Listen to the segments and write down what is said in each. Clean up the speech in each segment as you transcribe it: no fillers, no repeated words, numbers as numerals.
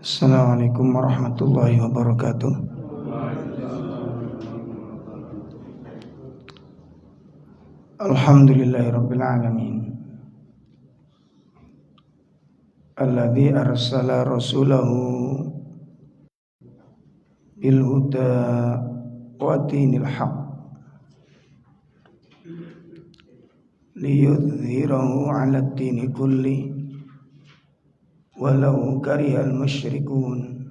Assalamualaikum warahmatullahi wabarakatuh. Alhamdulillahirabbil alamin. Alladzi arsala rasulahu bil huda wa dinil haqq liyudhhirahu 'alad dini kulli walau karihal musyrikun.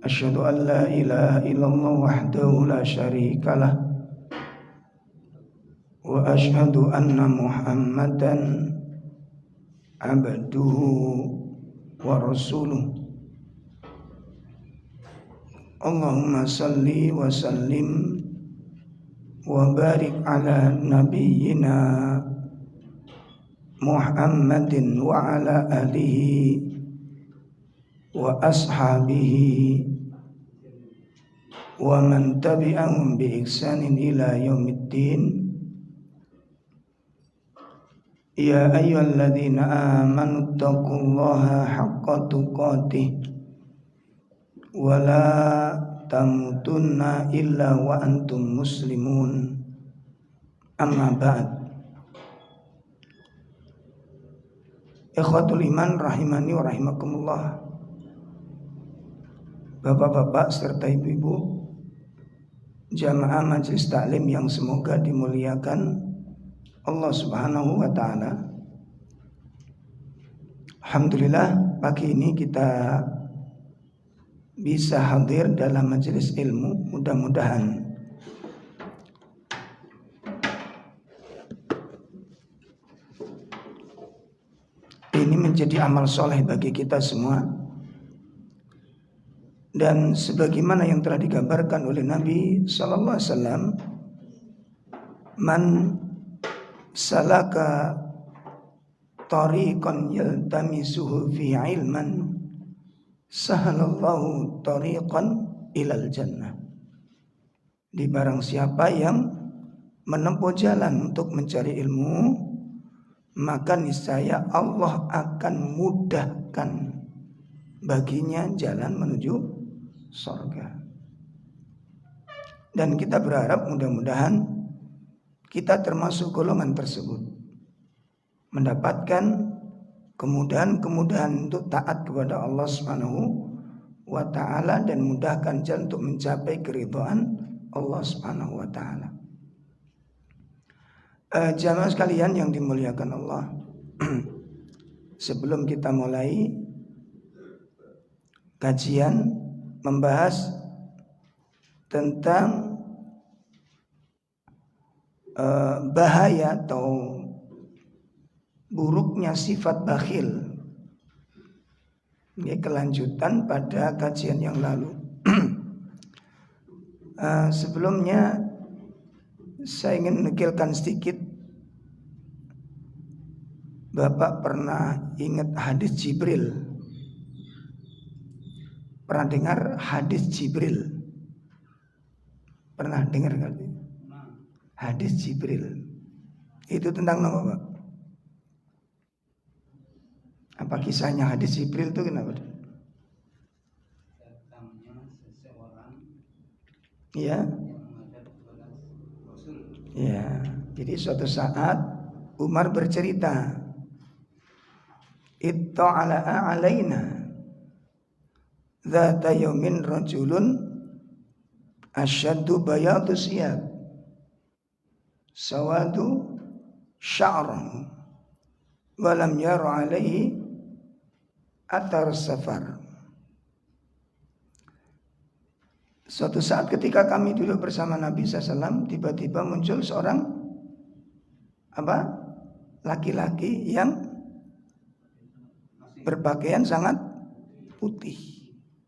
Asyhadu an la ilaha illallah wahdahu la syarikalah wa asyhadu anna Muhammadan abduhu wa rasuluh. Allahumma salli wa sallim wa barik ala nabiyyina Muhammadin wa ala alihi wa ashabihi wa man tabi'ahum bi ihsanin ila yaumiddin. Ya ayyuhalladzina amanu taqullaha haqqa tuqatih wa la tamutunna illa wa antum muslimun. Amma ba'd. Ikhwatul iman rahimani wa rahimakumullah. Bapak-bapak serta ibu-ibu jamaah majelis taklim yang semoga dimuliakan Allah Subhanahu wa taala. Alhamdulillah pagi ini kita bisa hadir dalam majelis ilmu. Mudah-mudahan ini menjadi amal soleh bagi kita semua. Dan sebagaimana yang telah digambarkan oleh Nabi sallallahu alaihi wasallam, man salaka tariqan yaltamisuhu fi ilman sahalallahu tariqan ilal jannah. Di barang siapa yang menempuh jalan untuk mencari ilmu, maka niscaya Allah akan mudahkan baginya jalan menuju surga. Dan kita berharap mudah-mudahan kita termasuk golongan tersebut, mendapatkan kemudahan-kemudahan untuk taat kepada Allah Subhanahu wa taala dan mudahkan jalan untuk mencapai keridhaan Allah Subhanahu wa taala. Jamaah sekalian yang dimuliakan Allah, sebelum kita mulai kajian membahas tentang bahaya atau buruknya sifat bakhil. Ini kelanjutan pada kajian yang lalu. Sebelumnya saya ingin menukilkan sedikit. Bapak pernah ingat hadis Jibril? Pernah dengar hadis Jibril? Pernah dengar kan? Hadis Jibril itu tentang apa, Pak? Apa kisahnya hadis Jibril itu kenapa? Ya. Ya, jadi suatu saat Umar bercerita, itta'ala alaina dzata yaumin rajulun asyaddu bayadu siyab sawadu sya'rahu walam yaru alaihi athar safar. Suatu saat ketika kami duduk bersama Nabi SAW, tiba-tiba muncul seorang laki-laki yang berpakaian sangat putih,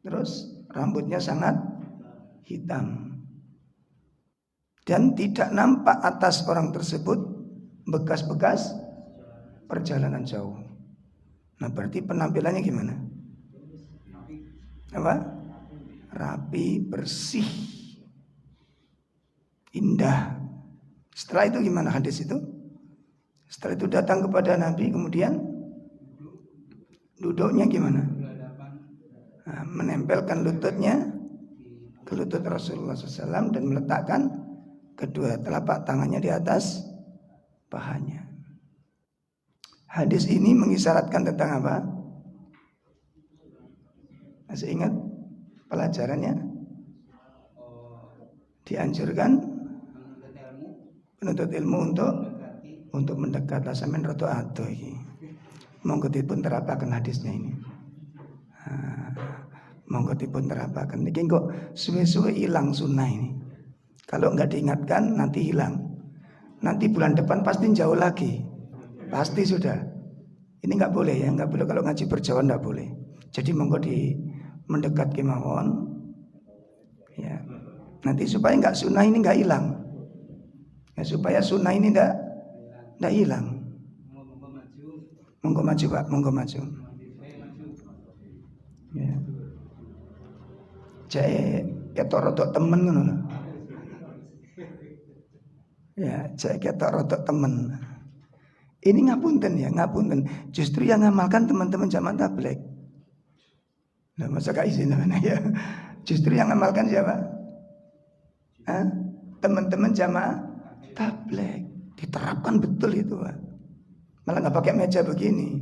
terus rambutnya sangat hitam, dan tidak nampak atas orang tersebut bekas-bekas perjalanan jauh. Nah, berarti penampilannya gimana? Rapi, bersih, indah. Setelah itu gimana hadis itu? Setelah itu datang kepada Nabi, kemudian Duduknya gimana? Nah, menempelkan lututnya ke lutut Rasulullah SAW dan meletakkan kedua telapak tangannya di atas pahanya. Hadis ini mengisyaratkan tentang apa? Masih ingat pelajarannya? Dianjurkan penuntut ilmu untuk mendekat. Sampeyan rada ado iki. Monggo dipun terapaken hadisnya ini. Monggo dipun terapaken. Niki kok suwe-suwe hilang sunnah ini. Kalau enggak diingatkan nanti hilang. Nanti bulan depan pasti jauh lagi. Pasti sudah. Ini enggak boleh ya, enggak boleh kalau ngaji berjauhan enggak boleh. Jadi monggo di mendekat kemawon. Ya. Nanti supaya enggak sunnah ini enggak hilang. Ya, supaya sunnah ini enggak hilang. Monggo maju Pak, monggo maju. Ya. Jae ketok rodok temen ngono lho. Ya, jae ketok rodok temen. Ini ngapunten ya, ngapunten. Justru yang ngamalkan teman-teman jamaah tabligh. Nah, masa gak izin mana ya? Justru yang ngamalkan siapa? Teman-teman jamaah tabligh. Diterapkan betul itu, Pak. Malah nggak pakai meja begini.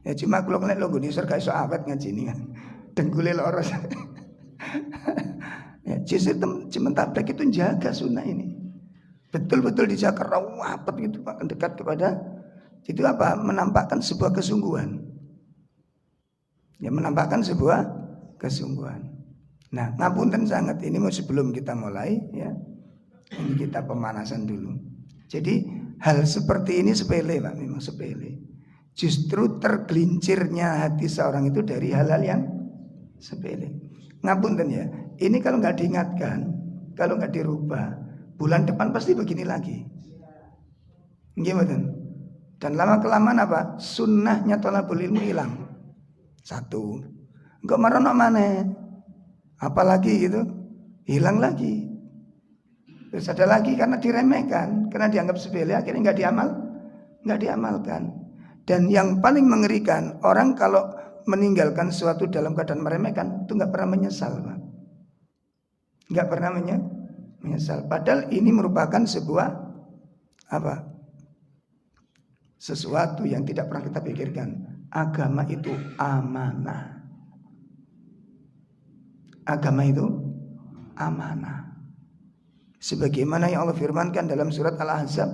Ya cuma kalau ngeliat logo di surga iso awet ngaji ini kan. Dengkulnya loro. Ya, justru teman tabligh itu jaga sunnah ini. Betul-betul dijaga rawat gitu Pak, dekat kepada itu apa? Menampakkan sebuah kesungguhan. Ya menampakkan sebuah kesungguhan. Nah, ngapunten sangat ini sebelum kita mulai ya. Ini kita pemanasan dulu. Jadi hal seperti ini sepele Pak, memang sepele. Justru tergelincirnya hati seorang itu dari hal-hal yang sepele. Ngapunten ya, ini kalau nggak diingatkan, kalau nggak dirubah, bulan depan pasti begini lagi. Gimana? Dan lama-kelamaan apa? Sunnahnya thalabul ilmu hilang. Satu, nggak marono mana? Apalagi gitu, hilang lagi. Terus ada lagi karena diremehkan, karena dianggap sepele, akhirnya nggak diamalkan. Dan yang paling mengerikan, orang kalau meninggalkan sesuatu dalam keadaan meremehkan, itu nggak pernah menyesal, Pak. Nggak pernah menyesal. Padahal ini merupakan sebuah apa? Sesuatu yang tidak pernah kita pikirkan. Agama itu amanah. Agama itu amanah. Sebagaimana yang Allah firmankan dalam surat Al-Ahzab,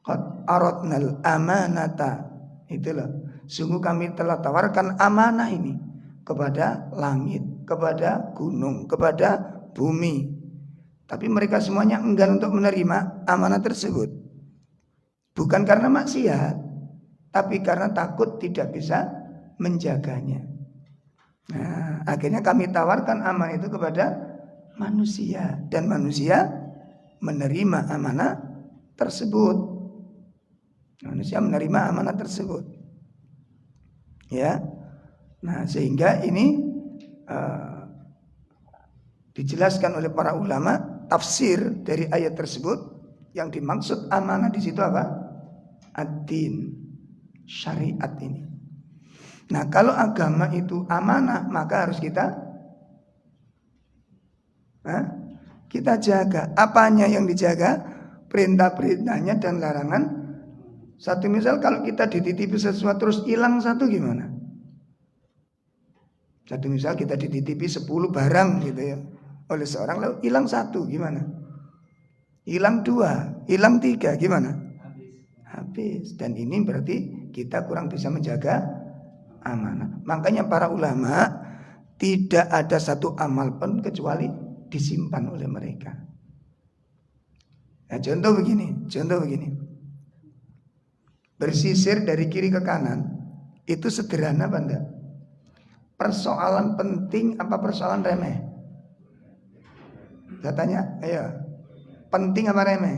qad aradnal amanata, itulah sungguh kami telah tawarkan amanah ini kepada langit, kepada gunung, kepada bumi. Tapi mereka semuanya enggan untuk menerima amanah tersebut. Bukan karena maksiat, tapi karena takut tidak bisa menjaganya. Nah, akhirnya kami tawarkan amanah itu kepada manusia, dan manusia menerima amanah tersebut. Manusia menerima amanah tersebut. Ya. Nah, sehingga ini dijelaskan oleh para ulama tafsir dari ayat tersebut, yang dimaksud amanah di situ apa? Ad-din, syariat ini. Nah, kalau agama itu amanah, maka harus kita jaga. Apanya yang dijaga? Perintah-perintahnya dan larangan. Satu misal kalau kita dititipi sesuatu terus hilang satu gimana? Satu misal kita dititipi 10 barang gitu ya oleh seorang, lalu hilang satu gimana? Hilang 2, hilang 3 gimana? Habis. Dan ini berarti kita kurang bisa menjaga amanah. Makanya para ulama tidak ada satu amal pun kecuali disimpan oleh mereka. Nah, contoh begini. Bersisir dari kiri ke kanan itu sederhana apa enggak? Persoalan penting apa persoalan remeh? Saya tanya, ayo. Penting apa remeh?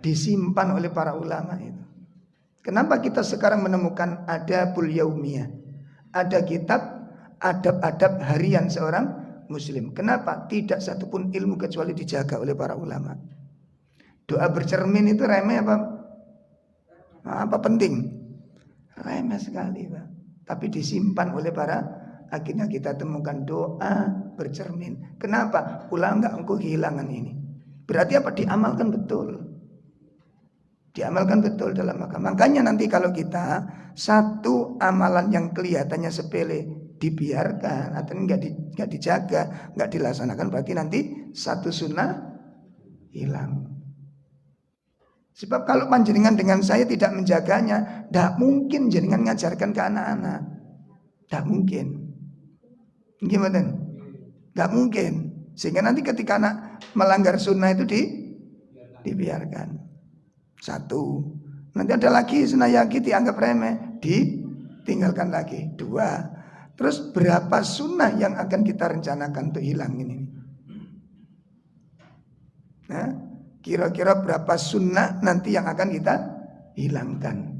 Disimpan oleh para ulama itu. Kenapa kita sekarang menemukan adabul yaumiyah? Ada kitab adab-adab harian seorang muslim. Kenapa? Tidak satupun ilmu kecuali dijaga oleh para ulama. Doa bercermin itu remeh apa penting? Remeh sekali, Pak. Tapi disimpan oleh para, akhirnya kita temukan doa bercermin. Kenapa? Ulang enggak engkau kehilangan ini. Berarti apa? Diamalkan betul. Diamalkan betul dalam agama. Makanya nanti kalau kita satu amalan yang kelihatannya sepele dibiarkan atau enggak dijaga, enggak dilaksanakan, berarti nanti satu sunnah hilang. Sebab kalau panjenengan dengan saya tidak menjaganya, tidak mungkin jenengan ngajarkan ke anak-anak. Tidak mungkin. Gimana? Tidak mungkin. Sehingga nanti ketika anak melanggar sunnah itu dibiarkan. Satu. Nanti ada lagi sunnah yang dianggap remeh, ditinggalkan lagi. Dua. Terus berapa sunnah yang akan kita rencanakan untuk hilangin ini? Nah, kira-kira berapa sunnah nanti yang akan kita hilangkan?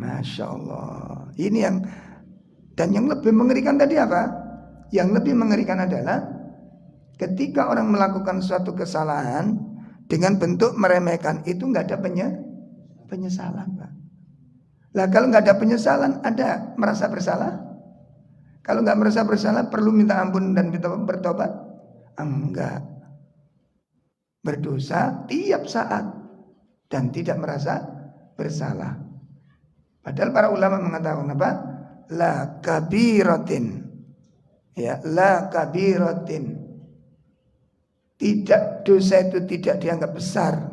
Masya Allah. Ini yang, dan yang lebih mengerikan tadi apa? Yang lebih mengerikan adalah ketika orang melakukan suatu kesalahan dengan bentuk meremehkan, itu nggak ada penyesalan, Pak. Lah kalau nggak ada penyesalan, ada merasa bersalah? Kalau nggak merasa bersalah, perlu minta ampun dan bertobat? Enggak. Berdosa tiap saat dan tidak merasa bersalah. Padahal para ulama mengatakan apa? La kabiratin. Ya, la kabiratin. Tidak, dosa itu tidak dianggap besar.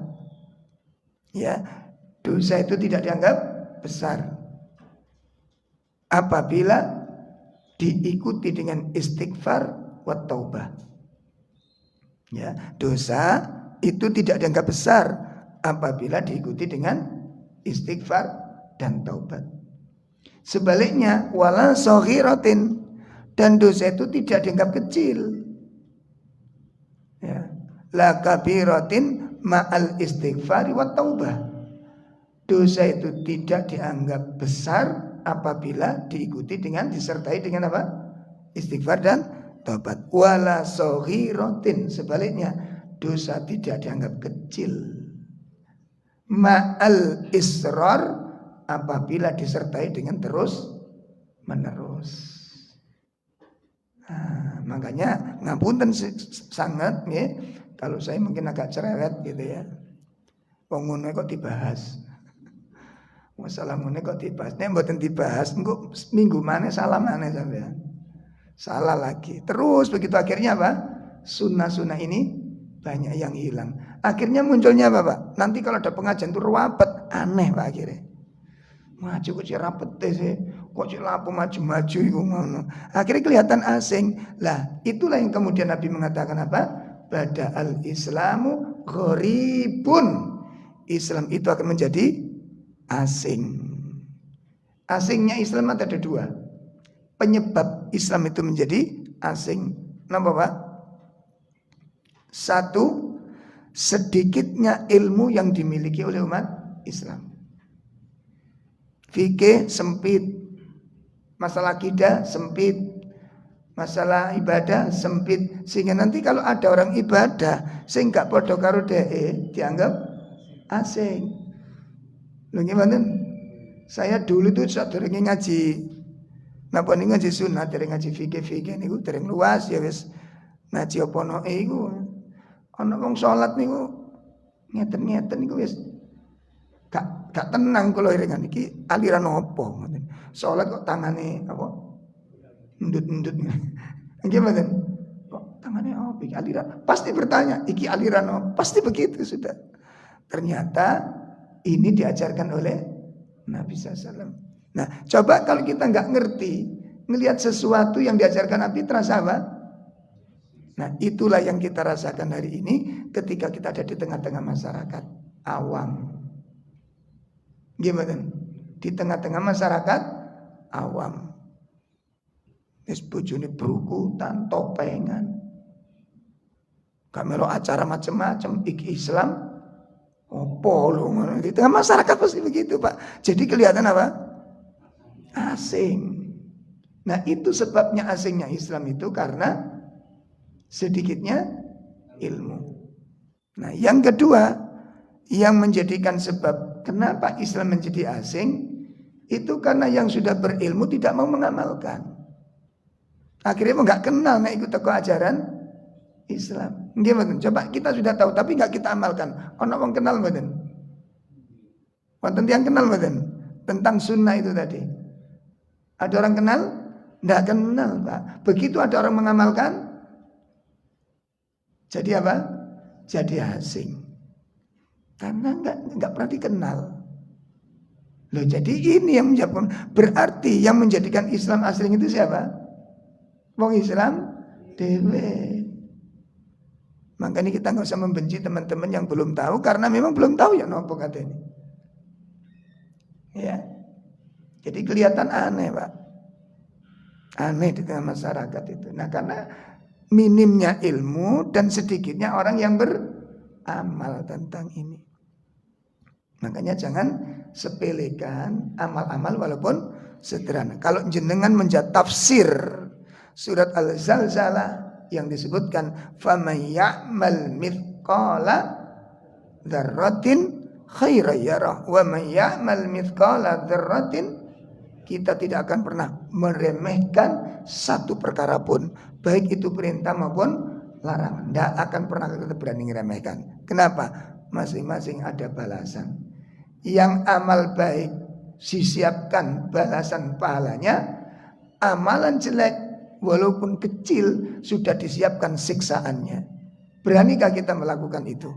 Ya, dosa itu tidak dianggap besar apabila diikuti dengan istighfar wa taubah. Ya, dosa itu tidak dianggap besar apabila diikuti dengan istighfar dan taubat. Sebaliknya, wala saghiratin, dan dosa itu tidak dianggap kecil. Ya, la kabiratin ma'al istighfari wa taubah. Dosa itu tidak dianggap besar apabila diikuti dengan, disertai dengan apa? Istighfar dan taubat. Wala saghiratin, sebaliknya dosa tidak dianggap kecil ma'al israr apabila disertai dengan terus menerus. Nah, makanya ngapunten sangat ya, kalau saya mungkin agak cerewet gitu ya. Wong ngono kok dibahas. Masalah ngono kok dibahas. Nek mboten dibahas engko minggu maneh salah maneh sampean. Salah lagi. Terus begitu akhirnya apa? Sunnah-sunnah ini banyak yang hilang. Akhirnya munculnya apa, Pak? Nanti kalau ada pengajian itu ruwet, aneh Pak akhirnya. Maju kok cek rapet sih. Kok cek lapo maju-maju iku ngono. Akhirnya kelihatan asing. Lah, itulah yang kemudian Nabi mengatakan apa? Bada'al Islamu gharibun. Islam itu akan menjadi asing. Asingnya Islam ada dua. Penyebab Islam itu menjadi asing. Kenapa, Pak? Satu, sedikitnya ilmu yang dimiliki oleh umat Islam. Fikih sempit, masalah akidah sempit, masalah ibadah sempit, sehingga nanti kalau ada orang ibadah sing gak padha karo dhek dianggap asing. Lho gimana? Saya dulu tuh sadurunge ngaji, napa ning ngaji sunat, dereng ngaji fikih niku dereng luas ya wis. Ngaji apa noe iku. Ana wong salat niku ngeten-ngeten niku wis gak tenang kula iringan iki aliran apa ngoten. Salat kok tangane apa? Endut-endut. Gimana? Kok tangane apa iki aliran? Pasti bertanya, iki aliran apa? Pasti begitu sudah. Ternyata ini diajarkan oleh Nabi SAW. Nah, coba kalau kita nggak ngerti, ngelihat sesuatu yang diajarkan Nabi terasa apa? Nah, itulah yang kita rasakan hari ini ketika kita ada di tengah-tengah masyarakat awam. Gimana? Di tengah-tengah masyarakat awam. Wis bojone brukutan, topengan. Kamelo acara macam-macam, iki Islam. Opo lho ngono. Di tengah masyarakat pasti begitu, Pak. Jadi kelihatan apa? Asing. Nah, itu sebabnya asingnya Islam itu karena sedikitnya ilmu. Nah, yang kedua yang menjadikan sebab kenapa Islam menjadi asing? Itu karena yang sudah berilmu tidak mau mengamalkan. Akhirnya nggak kenal nek ikut teko ajaran Islam. Gimana? Coba kita sudah tahu tapi nggak kita amalkan. Ono wong kenal mboten? Wonten tiyang kenal mboten tentang sunnah itu tadi? Ada orang kenal? Nggak kenal, Pak. Begitu ada orang mengamalkan, jadi apa? Jadi asing. Karena nggak pernah dikenal. Loh, jadi ini yang menjadikan, berarti yang menjadikan Islam asing itu siapa? Wong Islam dewe. Makanya kita nggak usah membenci teman-teman yang belum tahu, karena memang belum tahu ya nopo katanya. Ya, jadi kelihatan aneh, Pak. Aneh di tengah masyarakat itu. Nah, karena minimnya ilmu dan sedikitnya orang yang beramal tentang ini. Makanya jangan sepelekan amal-amal walaupun sederhana. Kalau jenengan menjadi tafsir surat Al-Zalzalah yang disebutkan faman ya'mal mithqala dzarratin khairan yarah wa man ya'mal mithqala dzarratin, kita tidak akan pernah meremehkan satu perkara pun, baik itu perintah maupun larangan. Tidak akan pernah kita berani meremehkan. Kenapa? Masing-masing ada balasan. Yang amal baik disiapkan balasan pahalanya, amalan jelek walaupun kecil sudah disiapkan siksaannya. Beranikah kita melakukan itu?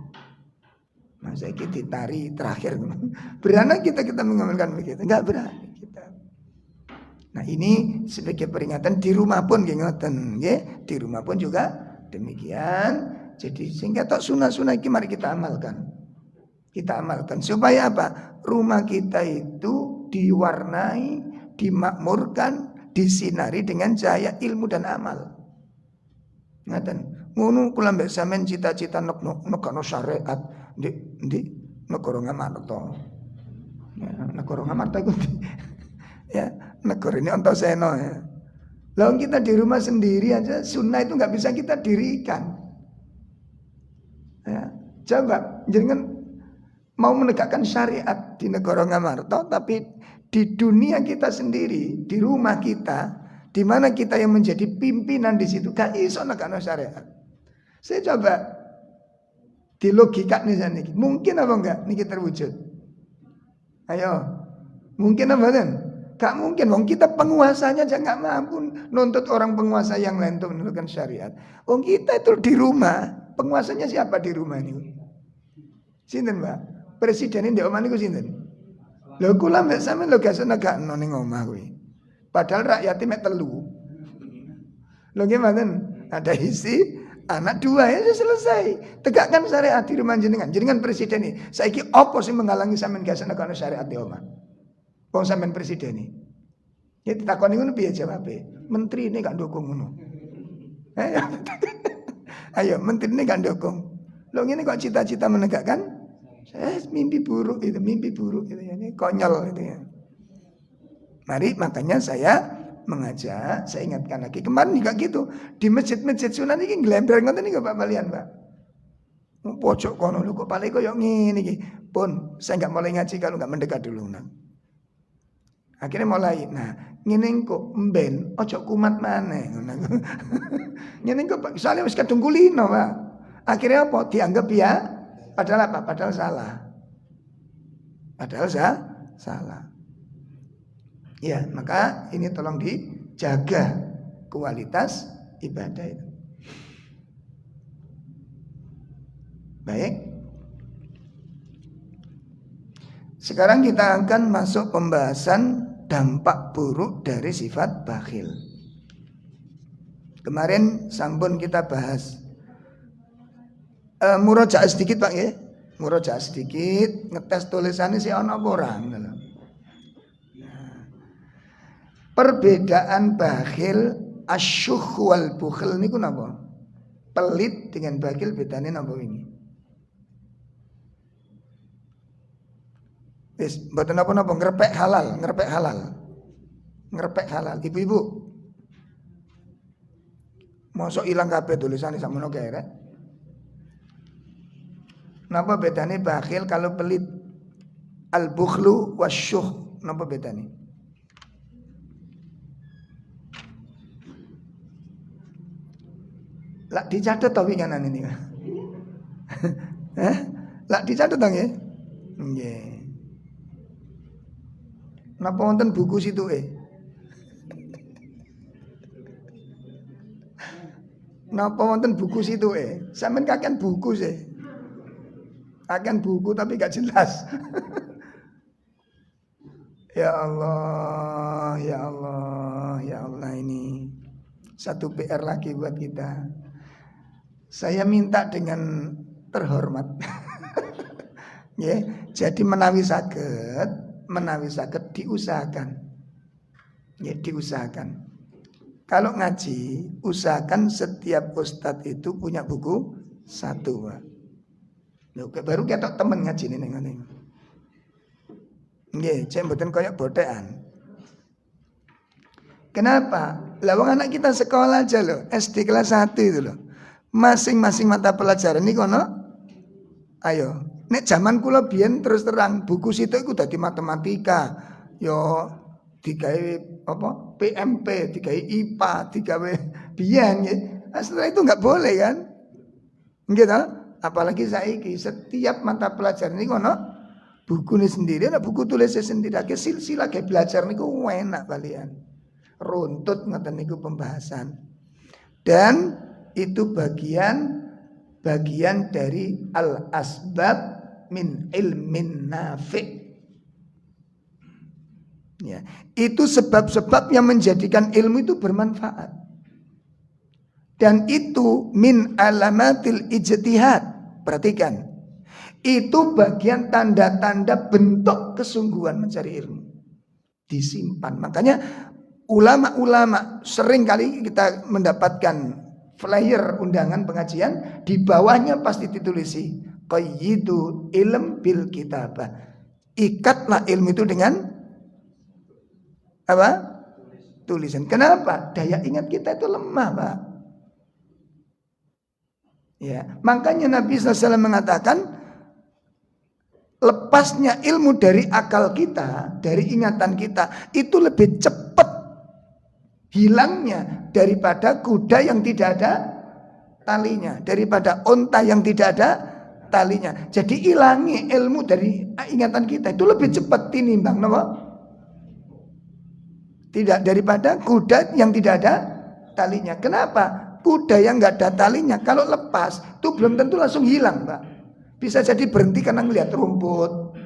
Masa kita ditari terakhir, berani kita mengamalkan begitu? Enggak berani kita. Nah, ini sebagai peringatan di rumah pun ngoten, nggih. Di rumah pun juga demikian. Jadi sehingga tok sunah-sunah iki mari kita amalkan. Kita amalkan supaya apa? Rumah kita itu diwarnai, dimakmurkan, disinari dengan cahaya ilmu dan amal. Ngaten. Ngono kula mbek sampean cita-cita nekano syariat di negara ngamarta. Ya, negara ngamarta iku. Ya, negara ini Antasena ya. Lalu kita di rumah sendiri aja sunnah itu nggak bisa kita dirikan. Ya, coba jangan mau menegakkan syariat di negara ngamarta, tapi di dunia kita sendiri, di rumah kita, di mana kita yang menjadi pimpinan di situ, gak iso negakno syariat. Saya coba di logika nih sana, mungkin apa enggak niki terwujud? Ayo, mungkin apa kan? Gak mungkin, wong kita penguasanya aja gak mampu nuntut orang penguasa yang lain untuk menentukan syariat. Wong kita itu di rumah, penguasanya siapa di rumah ini? Sinten, Mbak? Presiden ini di omah niku sinten? Lho kula mbek sampean lho gak senegakno ning omah kuwi. Padahal rakyate mek telu. Lho gimana? Ada isi anak dua ya selesai. Tegakkan syariat di rumah jenengan. Jenengan presiden ini. Saiki opo sing menghalangi sampean gak senegakno syariat di omah? Wong sampean presiden ini. Ya ditakoni ngono piye jawabe? Menteri ini gak dukung ngono. Ayo menteri ini gak dukung. Lho ngene kok cita-cita menegakkan mimpi buruk itu ya. Ini konyol itu ya. Mari makanya saya mengajak, saya ingatkan lagi kemarin juga gitu di masjid-masjid sunan ini nglember ngoten niku Pak Malian, Pak. Pojok kono lho kok paling koyo ngene iki. Pun saya enggak mulai ngaji kalau enggak mendekat dulu nang. Akhirnya mulai. Nah, ngene kok mben ojo kumat maneh ngono. Ngene kok Pak soalnya wis kadung kulino, Pak. Akhirnya apa? Dianggap ya padahal apa? Padahal salah. Padahal salah. Ya, maka ini tolong dijaga kualitas ibadah itu. Baik. Sekarang kita akan masuk pembahasan dampak buruk dari sifat bakhil. Kemarin sampun kita bahas murojaah sedikit Pak ya. Murojaah sedikit, ngetes tulisannya si ana apa ora. Perbedaan bakhil, asyukh wal bukhil niku napa? Pelit dengan bakhil bedane napa wingi? Wis mboten napa-napa ngrepek halal. Ngrepek halal. Ibu-ibu. Mosok ilang kabeh tulisane sakmono kae rek. Napa bedane bakhil kalau pelit? Al-bukhlu wasyuh. Napa bedane? Lak dicatat to winganan ini. Lak dicatat dong ya? Nggih. Napa wonten buku situke? Napa wonten buku situke? Sampeyan kakean buku sih. Kakean buku tapi gak jelas. Ya Allah, ya Allah, ya Allah, ini satu PR lagi buat kita. Saya minta dengan terhormat. Ya, jadi menawi saged diusahakan. Ya, diusahakan. Kalau ngaji, usahakan setiap ustadz itu punya buku satu, Pak. Oke, baru ketok temen ngaji ini. Nggih, cek mboten koyo botekan. Kenapa? Lah wong anak kita sekolah aja loh, SD kelas 1 itu loh. Masing-masing mata pelajaran ini kono. Ayo, nek zaman kula biyen terus terang buku situ iku dadi matematika, yo digawe apa? PMP, digawe IPA, digawe biyen ya. Setelah itu enggak boleh kan? Nggih ta? Apalagi saiki setiap mata pelajaran ini kono buku ini sendiri, ada buku tulisnya sendiri. Ake silsilah kayak belajar niku enak kalian. Runtut ngoten niku pembahasan. Dan itu bagian dari al-asbab min ilmin nafi'. Ya, itu sebab-sebab yang menjadikan ilmu itu bermanfaat. Dan itu min alamatil ijtihad. Perhatikan. Itu bagian tanda-tanda bentuk kesungguhan mencari ilmu. Disimpan. Makanya ulama-ulama sering kali kita mendapatkan flyer undangan pengajian, di bawahnya pasti ditulisi qayyidu ilm bil kitabah. Ikatlah ilmu itu dengan apa? Tulisan. Kenapa? Daya ingat kita itu lemah, Pak. Ya, makanya Nabi SAW mengatakan lepasnya ilmu dari akal kita, dari ingatan kita itu lebih cepat hilangnya daripada kuda yang tidak ada talinya, daripada onta yang tidak ada talinya. Jadi ilangi ilmu dari ingatan kita itu lebih cepat tinimbang napa? Tidak daripada kuda yang tidak ada talinya. Kenapa? Kuda yang nggak ada talinya kalau lepas itu belum tentu langsung hilang, Pak. Bisa jadi berhenti karena melihat rumput.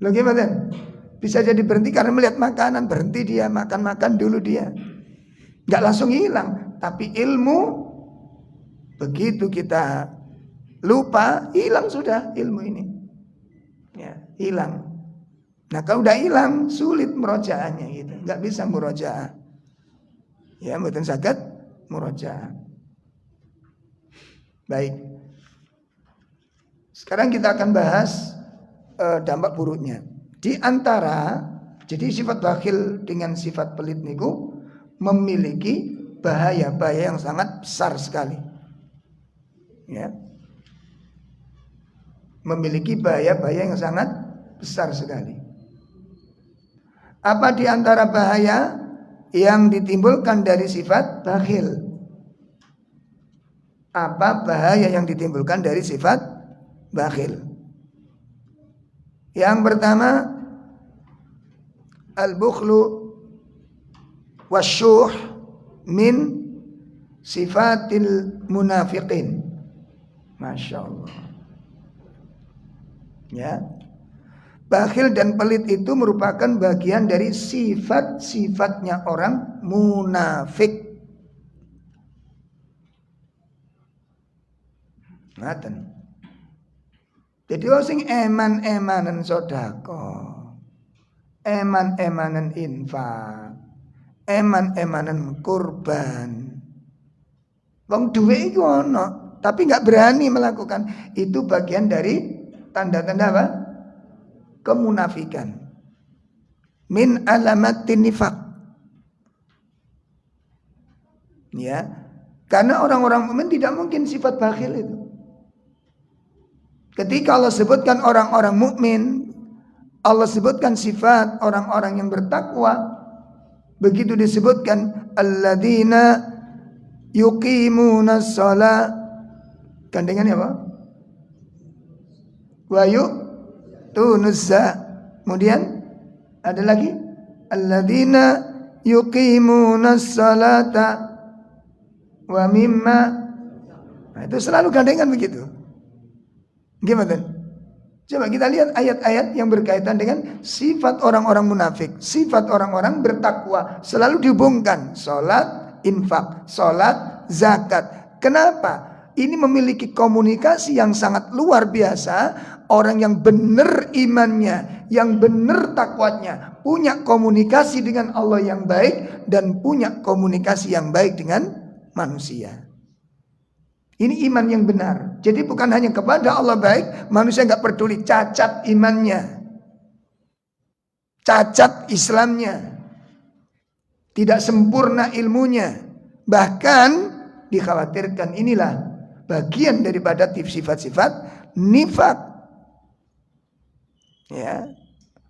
Loh gimana? Bisa jadi berhenti karena melihat makanan, berhenti dia makan dulu dia. Nggak langsung hilang, tapi ilmu begitu kita lupa, hilang sudah ilmu ini. Ya, hilang. Nah, kalau udah hilang sulit murojaahnya gitu. Nggak bisa murojaah. Ya, mboten saged murojaah. Baik. Sekarang kita akan bahas dampak buruknya. Di antara, jadi sifat bakhil dengan sifat pelit niku memiliki bahaya-bahaya yang sangat besar sekali. Ya. Memiliki bahaya-bahaya yang sangat besar sekali. Apa di antara bahaya yang ditimbulkan dari sifat bakhil? Apa bahaya yang ditimbulkan dari sifat bakhil? Yang pertama, al-bukhlu wasyuh min sifatil munafiqin. Masya Allah. Ya, bakhil dan pelit itu merupakan bagian dari sifat-sifatnya orang munafik. Ngaten. Jadi wong sing eman-emanen sedekah, eman-emanen infak, eman-emanen kurban. Wong duwe iku ono, tapi enggak berani melakukan. Itu bagian dari tanda-tanda apa? Kemunafikan. Min alamatin nifaq. Ya. Karena orang-orang mukmin tidak mungkin sifat bakhil itu. Ketika Allah sebutkan orang-orang mukmin, Allah sebutkan sifat orang-orang yang bertakwa. Begitu disebutkan alladzina yuqimunas shalah, gandengannya apa? Wa yu'tunuz zakat. Kemudian ada lagi alladzina yuqimunas salata wa mimma. Nah, itu selalu gandengan begitu. Gimana? Coba kita lihat ayat-ayat yang berkaitan dengan sifat orang-orang munafik, sifat orang-orang bertakwa, selalu dihubungkan salat, infak, salat, zakat. Kenapa? Ini memiliki komunikasi yang sangat luar biasa. Orang yang benar imannya, yang benar takwanya, punya komunikasi dengan Allah yang baik dan punya komunikasi yang baik dengan manusia. Ini iman yang benar. Jadi bukan hanya kepada Allah baik, manusia nggak peduli cacat imannya, cacat Islamnya, tidak sempurna ilmunya. Bahkan dikhawatirkan inilah bagian daripada sifat-sifat nifak. Ya,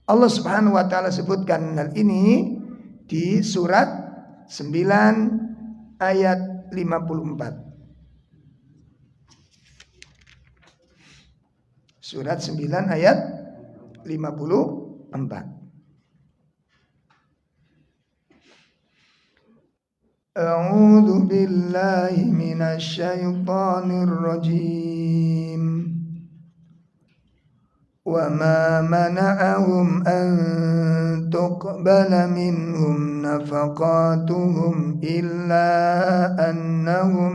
Allah Subhanahu wa taala sebutkan hal ini di surat 9 ayat 54. Surat 9 ayat 54. A'udzu billahi minasy syaithanir rajim. وَمَا مَنَعَهُمْ أَن تُقْبَلَ مِنْهُمْ نَفَقَاتُهُمْ إِلَّا أَنَّهُمْ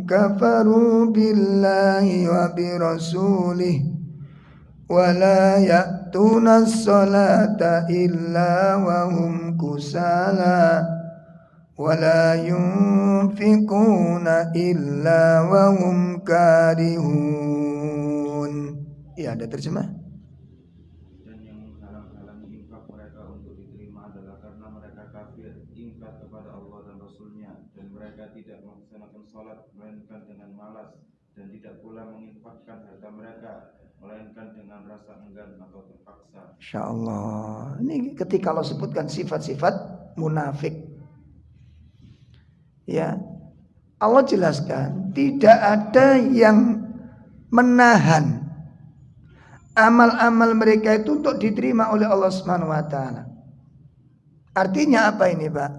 كَفَرُوا بِاللَّهِ وَبِرَسُولِهِ وَلَا يَأْتُونَ الصَّلَاةَ إِلَّا وَهُمْ كُسَالَى وَلَا يُنْفِقُونَ إِلَّا وَهُمْ كَارِهُونَ. Ya, ada terjemah. Dan yang menghalang-halangi infak mereka untuk diterima adalah karena mereka kafir ingkar kepada Allah dan Rasulnya, dan mereka tidak melaksanakan salat melainkan dengan malas, dan tidak pula menginfakkan harta mereka melainkan dengan rasa enggan atau terpaksa. Insyaallah. Ini ketika Allah sebutkan sifat-sifat munafik. Ya, Allah jelaskan tidak ada yang menahan amal-amal mereka itu untuk diterima oleh Allah Subhanahu wa taala. Artinya apa ini, Pak?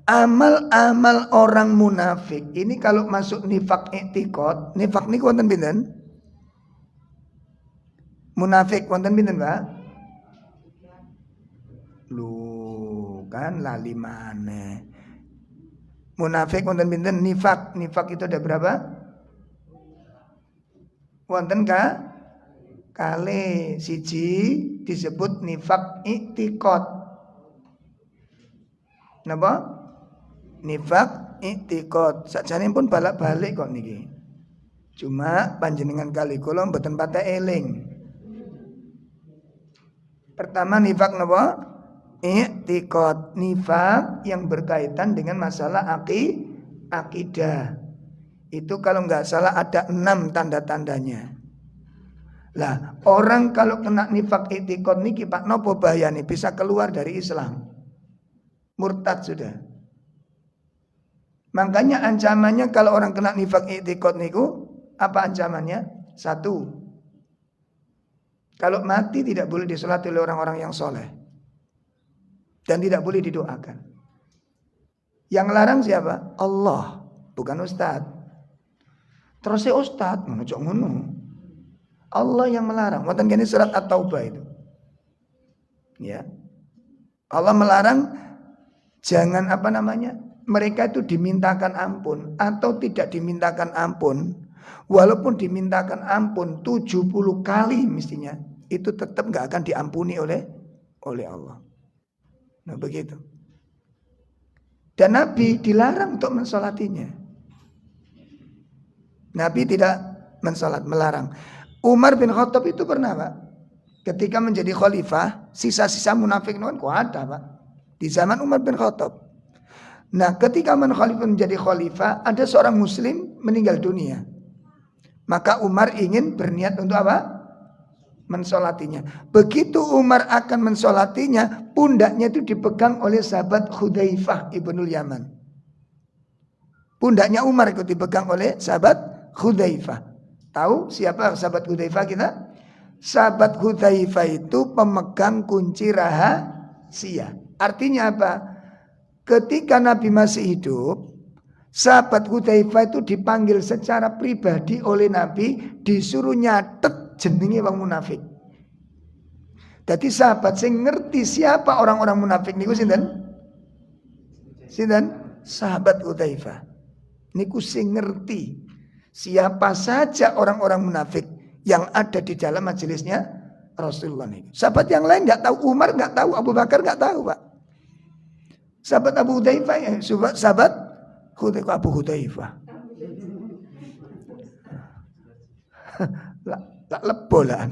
Amal-amal orang munafik ini kalau masuk nifak i'tiqad, nifak niku wonten pinten? Munafik wonten pinten, Pak? Lu kan lali maneh. Munafik wonten pinten? Nifak. Nifak itu ada berapa? Wonten kali siji disebut nifak i'tiqad. Napa? Nifak i'tiqad. Sakjane pun balak-balik kok niki. Cuma panjenengan kali kula mboten patah eling. Pertama nifak napa? I'tiqad, nifak yang berkaitan dengan masalah akidah. Itu kalau nggak salah ada 6 tanda-tandanya. Lah, orang kalau kena nifak i'tiqad niki Pak nopo bahayane bisa keluar dari Islam. Murtad sudah. Makanya ancamannya kalau orang kena nifak i'tiqad niku apa ancamannya? 1. Kalau mati tidak boleh disolati oleh orang-orang yang soleh. Dan tidak boleh didoakan. Yang larang siapa? Allah, bukan ustaz. Terus ustaz, ngono. Allah yang melarang. Wonten kene surat At-Taubah itu. Ya. Allah melarang jangan mereka itu dimintakan ampun atau tidak dimintakan ampun. Walaupun dimintakan ampun 70 kali mestinya, itu tetap enggak akan diampuni oleh Allah. Nah begitu. Dan Nabi dilarang untuk mensolatinya. Nabi tidak mensolat, melarang. Umar bin Khattab itu pernah, Pak, ketika menjadi khalifah, sisa-sisa munafik itu kan ada, Pak, di zaman Umar bin Khattab. Nah, ketika Khalifah menjadi khalifah, ada seorang muslim meninggal dunia. Maka Umar ingin berniat untuk apa? Mensolatinya. Begitu Umar akan mensolatinya, pundaknya itu dipegang oleh sahabat Hudzaifah ibnul Yaman. Pundaknya Umar itu dipegang oleh sahabat Hudzaifah. Tahu siapa sahabat Hudzaifah kita? Sahabat Hudzaifah itu pemegang kunci rahasia. Artinya apa? Ketika Nabi masih hidup, sahabat Hudzaifah itu dipanggil secara pribadi oleh Nabi, disuruh nyatet jenenge wong munafik. Jadi sahabat sing ngerti siapa orang-orang munafik niku sinten? Sinten? Sahabat Hudzaifah. Niku sing ngerti siapa saja orang-orang munafik yang ada di dalam majelisnya Rasulullah niku. Sahabat yang lain nggak tahu, Umar nggak tahu, Abu Bakar nggak tahu, Pak. Sahabat Abu Hudzaifah ya, sahabat Abu Hudzaifah. Tak lebolan.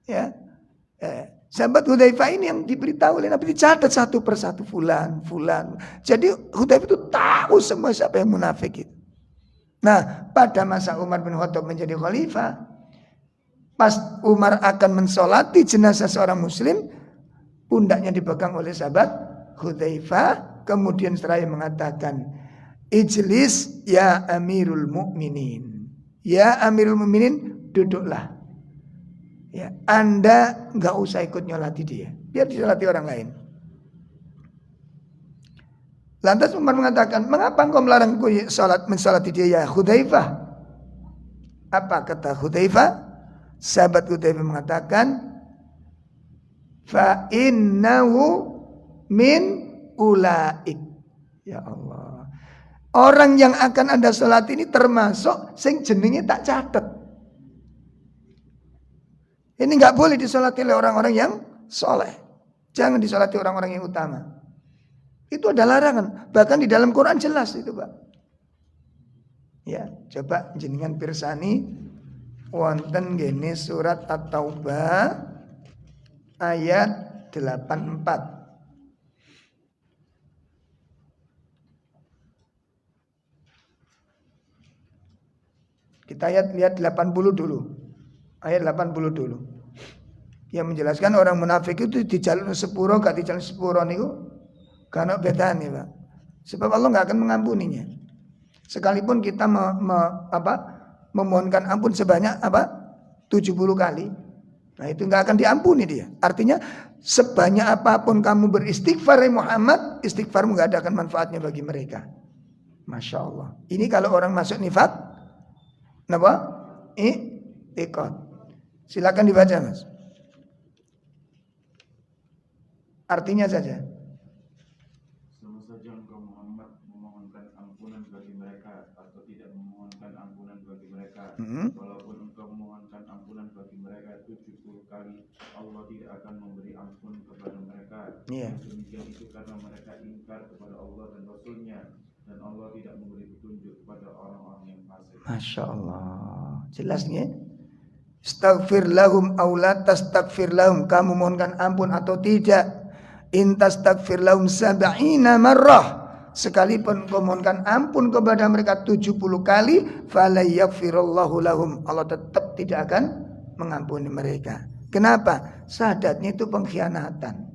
Ya. Sahabat Hudzaifah ini yang diberitahu oleh Nabi, dicatat satu persatu fulan. Jadi Hudzaifah itu tahu semua siapa yang munafik itu. Nah, pada masa Umar bin Khattab menjadi khalifah, pas Umar akan mensolati jenazah seorang muslim, pundaknya dipegang oleh sahabat Hudzaifah, kemudian seraya mengatakan, "Ijlis ya Amirul Mukminin." Ya Amirul Mukminin, duduklah. Ya, Anda nggak usah ikut nyolati dia, biar disolati orang lain. Lantas Umar mengatakan, "Mengapa engkau melarangku mensolati dia ya Hudzaifah?" Apa kata Hudzaifah? Sahabat Hudzaifah mengatakan, "Fa innahu min ulaik." Ya Allah. Orang yang akan Anda sholat ini termasuk sing jenenge tak catet. Ini nggak boleh disolati oleh orang-orang yang soleh. Jangan disolati orang-orang yang utama. Itu ada larangan. Bahkan di dalam Quran jelas itu, Pak. Ya, coba jenengan pirsani wonten gene surat At-Taubah ayat 84. Kita lihat 80 dulu. Ayat 80 dulu. Yang menjelaskan orang munafik itu di jalur sepuro gak di jalur sepuro niku karena bedane, Pak. Sebab Allah enggak akan mengampuninya. Sekalipun kita memohonkan ampun sebanyak 70 kali. Nah, itu enggak akan diampuni dia. Artinya sebanyak apapun kamu beristighfar Muhammad, istighfarmu enggak ada akan manfaatnya bagi mereka. Masya Allah. Ini kalau orang masuk nifak, kenapa? Ikut. Silakan dibaca, Mas. Artinya saja. Sama saja engkau Muhammad memohonkan ampunan bagi mereka atau tidak memohonkan ampunan bagi mereka. Walaupun engkau memohonkan ampunan bagi mereka 70 kali, Allah tidak akan memberi ampun kepada mereka. Demikian itu karena mereka ingkar kepada Allah dan Rasulnya, dan Allah tidak memberi petunjuk kepada orang-orang yang fasik. Masya Allah. Jelas nih. Astaghfir lahum aw la tastaghfir lahum. Kamu mohonkan ampun atau tidak. In tastaghfir lahum 70 marrah. Sekalipun kau mohonkan ampun kepada mereka 70 kali, fala yaghfirullahu lahum. Allah tetap tidak akan mengampuni mereka. Kenapa? Syahadatnya itu pengkhianatan.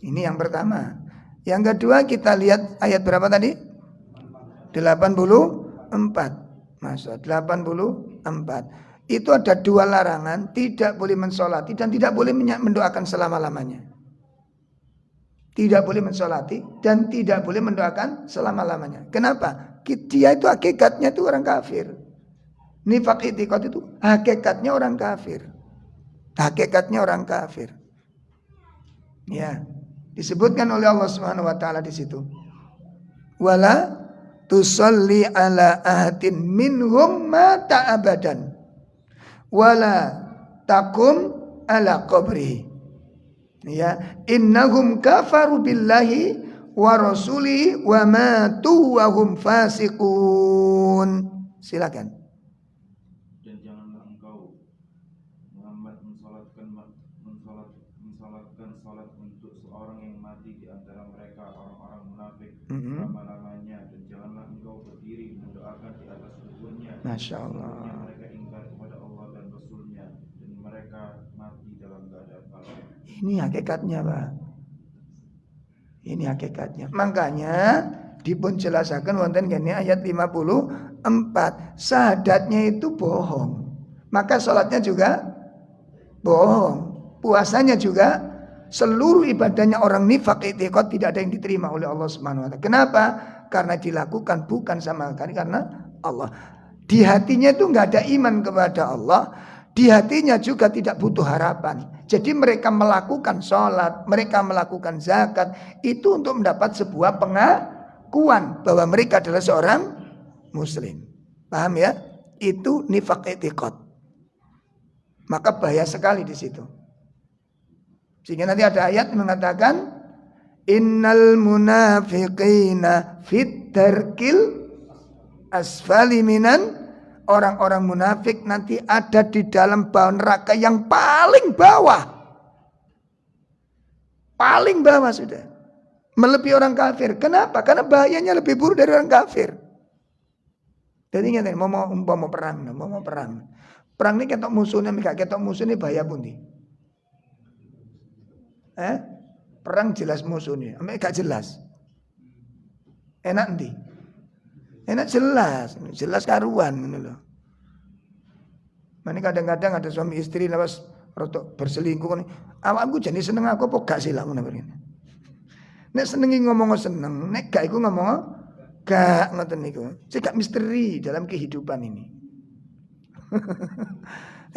Ini yang pertama. Yang kedua kita lihat ayat berapa tadi? 84. Masuk 84. Itu ada dua larangan, tidak boleh mensolati dan tidak boleh mendoakan selama-lamanya. Tidak boleh mensolati dan tidak boleh mendoakan selama-lamanya. Kenapa? Dia itu hakikatnya itu orang kafir. Nifak i'tiqad itu hakikatnya orang kafir. Hakikatnya orang kafir. Ya, disebutkan oleh Allah Subhanahu wa taala di situ. Wala tusalli ala ahadin minhum mata abadan wala takum ala qabrihi. Ya, innahum kafaru billahi wa rasulihi wa matu wa hum fasiqun. Silakan. Dan janganlah engkau Muhammad mensalatkan salat untuk seorang yang mati di antara mereka orang-orang munafik selama-lamanya, dan janganlah engkau berdiri mendoakan di atas kuburnya. Masya Allah. Sesungguhnya mereka ingkar kepada Allah dan Rasulnya, dan mereka mati dalam keadaan kafir. Ini hakikatnya, Pak. Ini hakikatnya. Makanya dipun jelasaken wonten kene ayat 54. Syahadatnya itu bohong. Maka sholatnya juga bohong. Puasanya juga, seluruh ibadahnya orang nifak i'tiqad tidak ada yang diterima oleh Allah Subhanahu wa taala. Kenapa? Karena dilakukan bukan sama sekali karena Allah. Di hatinya itu enggak ada iman kepada Allah. Di hatinya juga tidak butuh harapan. Jadi mereka melakukan sholat, mereka melakukan zakat, itu untuk mendapat sebuah pengakuan bahwa mereka adalah seorang muslim. Paham ya? Itu nifak i'tiqad. Maka bahaya sekali di situ. Sehingga nanti ada ayat yang mengatakan innal munafiqina fit darkil asfali minan. Orang-orang munafik nanti ada di dalam bawah neraka yang paling bawah. Paling bawah sudah. Melebihi orang kafir. Kenapa? Karena bahayanya lebih buruk dari orang kafir. Jadi ingat mau perang. Perang ini ketok musuhnya, ketok musuhnya bahaya pun nih. Perang jelas musuhnya, gak jelas. Enak nanti. Enak jelas karuan gitu loh. Mana kadang-kadang ada suami istri lawas rotok berselingkuh nih. Awakku jadi seneng aku apa gak sih lah ngono begini. Nek senengi ngomong seneng, nek gak iku ngomong gak ngoten niku. Cek misteri dalam kehidupan ini.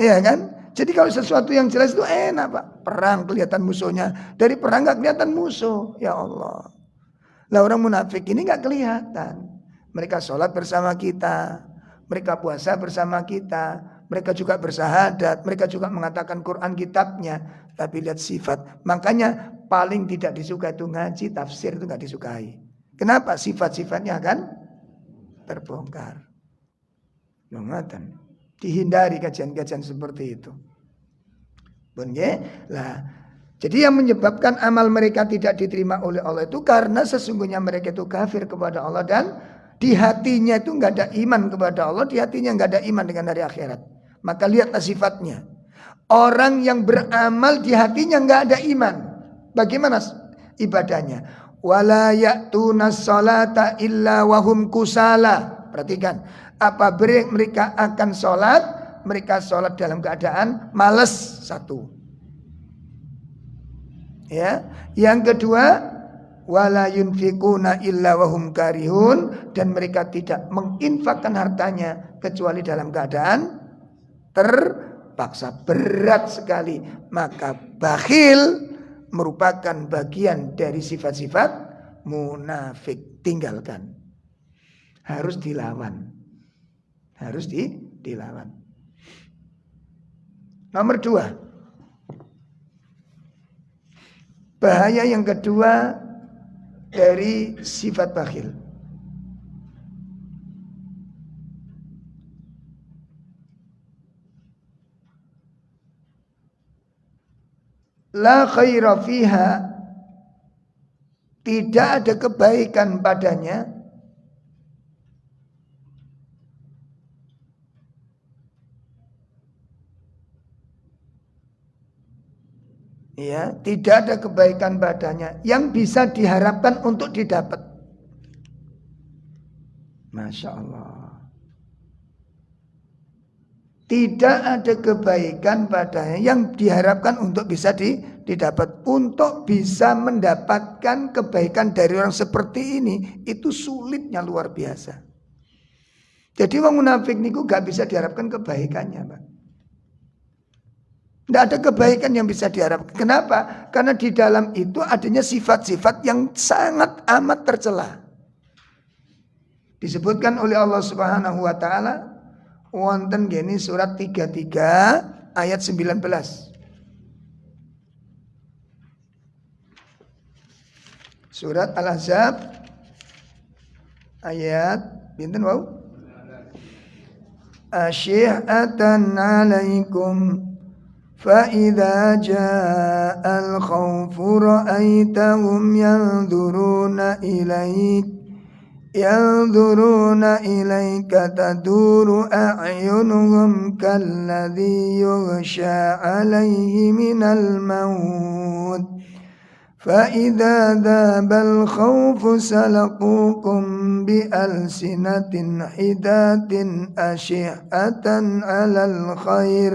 Iya kan? Jadi kalau sesuatu yang jelas itu enak, Pak. Perang kelihatan musuhnya. Dari perang gak kelihatan musuh. Ya Allah. Lah orang munafik ini gak kelihatan. Mereka sholat bersama kita. Mereka puasa bersama kita. Mereka juga bersahadat. Mereka juga mengatakan Quran kitabnya. Tapi lihat sifat. Makanya paling tidak disukai itu ngaji. Tafsir itu gak disukai. Kenapa? Sifat-sifatnya kan terbongkar. Ngatan. Dihindari kajian-kajian seperti itu. Lah, jadi yang menyebabkan amal mereka tidak diterima oleh Allah itu karena sesungguhnya mereka itu kafir kepada Allah dan di hatinya itu nggak ada iman kepada Allah, di hatinya nggak ada iman dengan hari akhirat. Maka lihatlah sifatnya. Orang yang beramal di hatinya nggak ada iman. Bagaimana ibadahnya? Wala ya'tunas salata illa wahum kusala. Perhatikan. Apa mereka akan sholat? Mereka sholat dalam keadaan malas. Satu. Ya. Yang kedua, wala yunfikuna illa wahum karihun, dan mereka tidak menginfakkan hartanya kecuali dalam keadaan terpaksa. Berat sekali. Maka bakhil merupakan bagian dari sifat-sifat munafik. Tinggalkan. Harus dilawan. Harus dilawan. Nomor 2. Bahaya yang kedua dari sifat bakhil. La khaira fiha. Tidak ada kebaikan padanya. Ya, tidak ada kebaikan padanya yang bisa diharapkan untuk didapat. Masya Allah. Tidak ada kebaikan padanya yang diharapkan untuk bisa didapat. Untuk bisa mendapatkan kebaikan dari orang seperti ini, itu sulitnya luar biasa. Jadi orang munafik niku gak bisa diharapkan kebaikannya, Pak. Tidak ada kebaikan yang bisa diharapkan. Kenapa? Karena di dalam itu adanya sifat-sifat yang sangat amat tercela. Disebutkan oleh Allah Subhanahu wa taala wonten gini surat 33 ayat 19. Surat Al-Ahzab ayat pinten wau? Asyihatan 'alaikum فإذا جاء الخوف رأيتهم ينظرون إليك تدور أعينهم كالذي يغشى عليه من الموت فإذا ذاب الخوف سلقوكم بألسنة حداد أشحة على الخير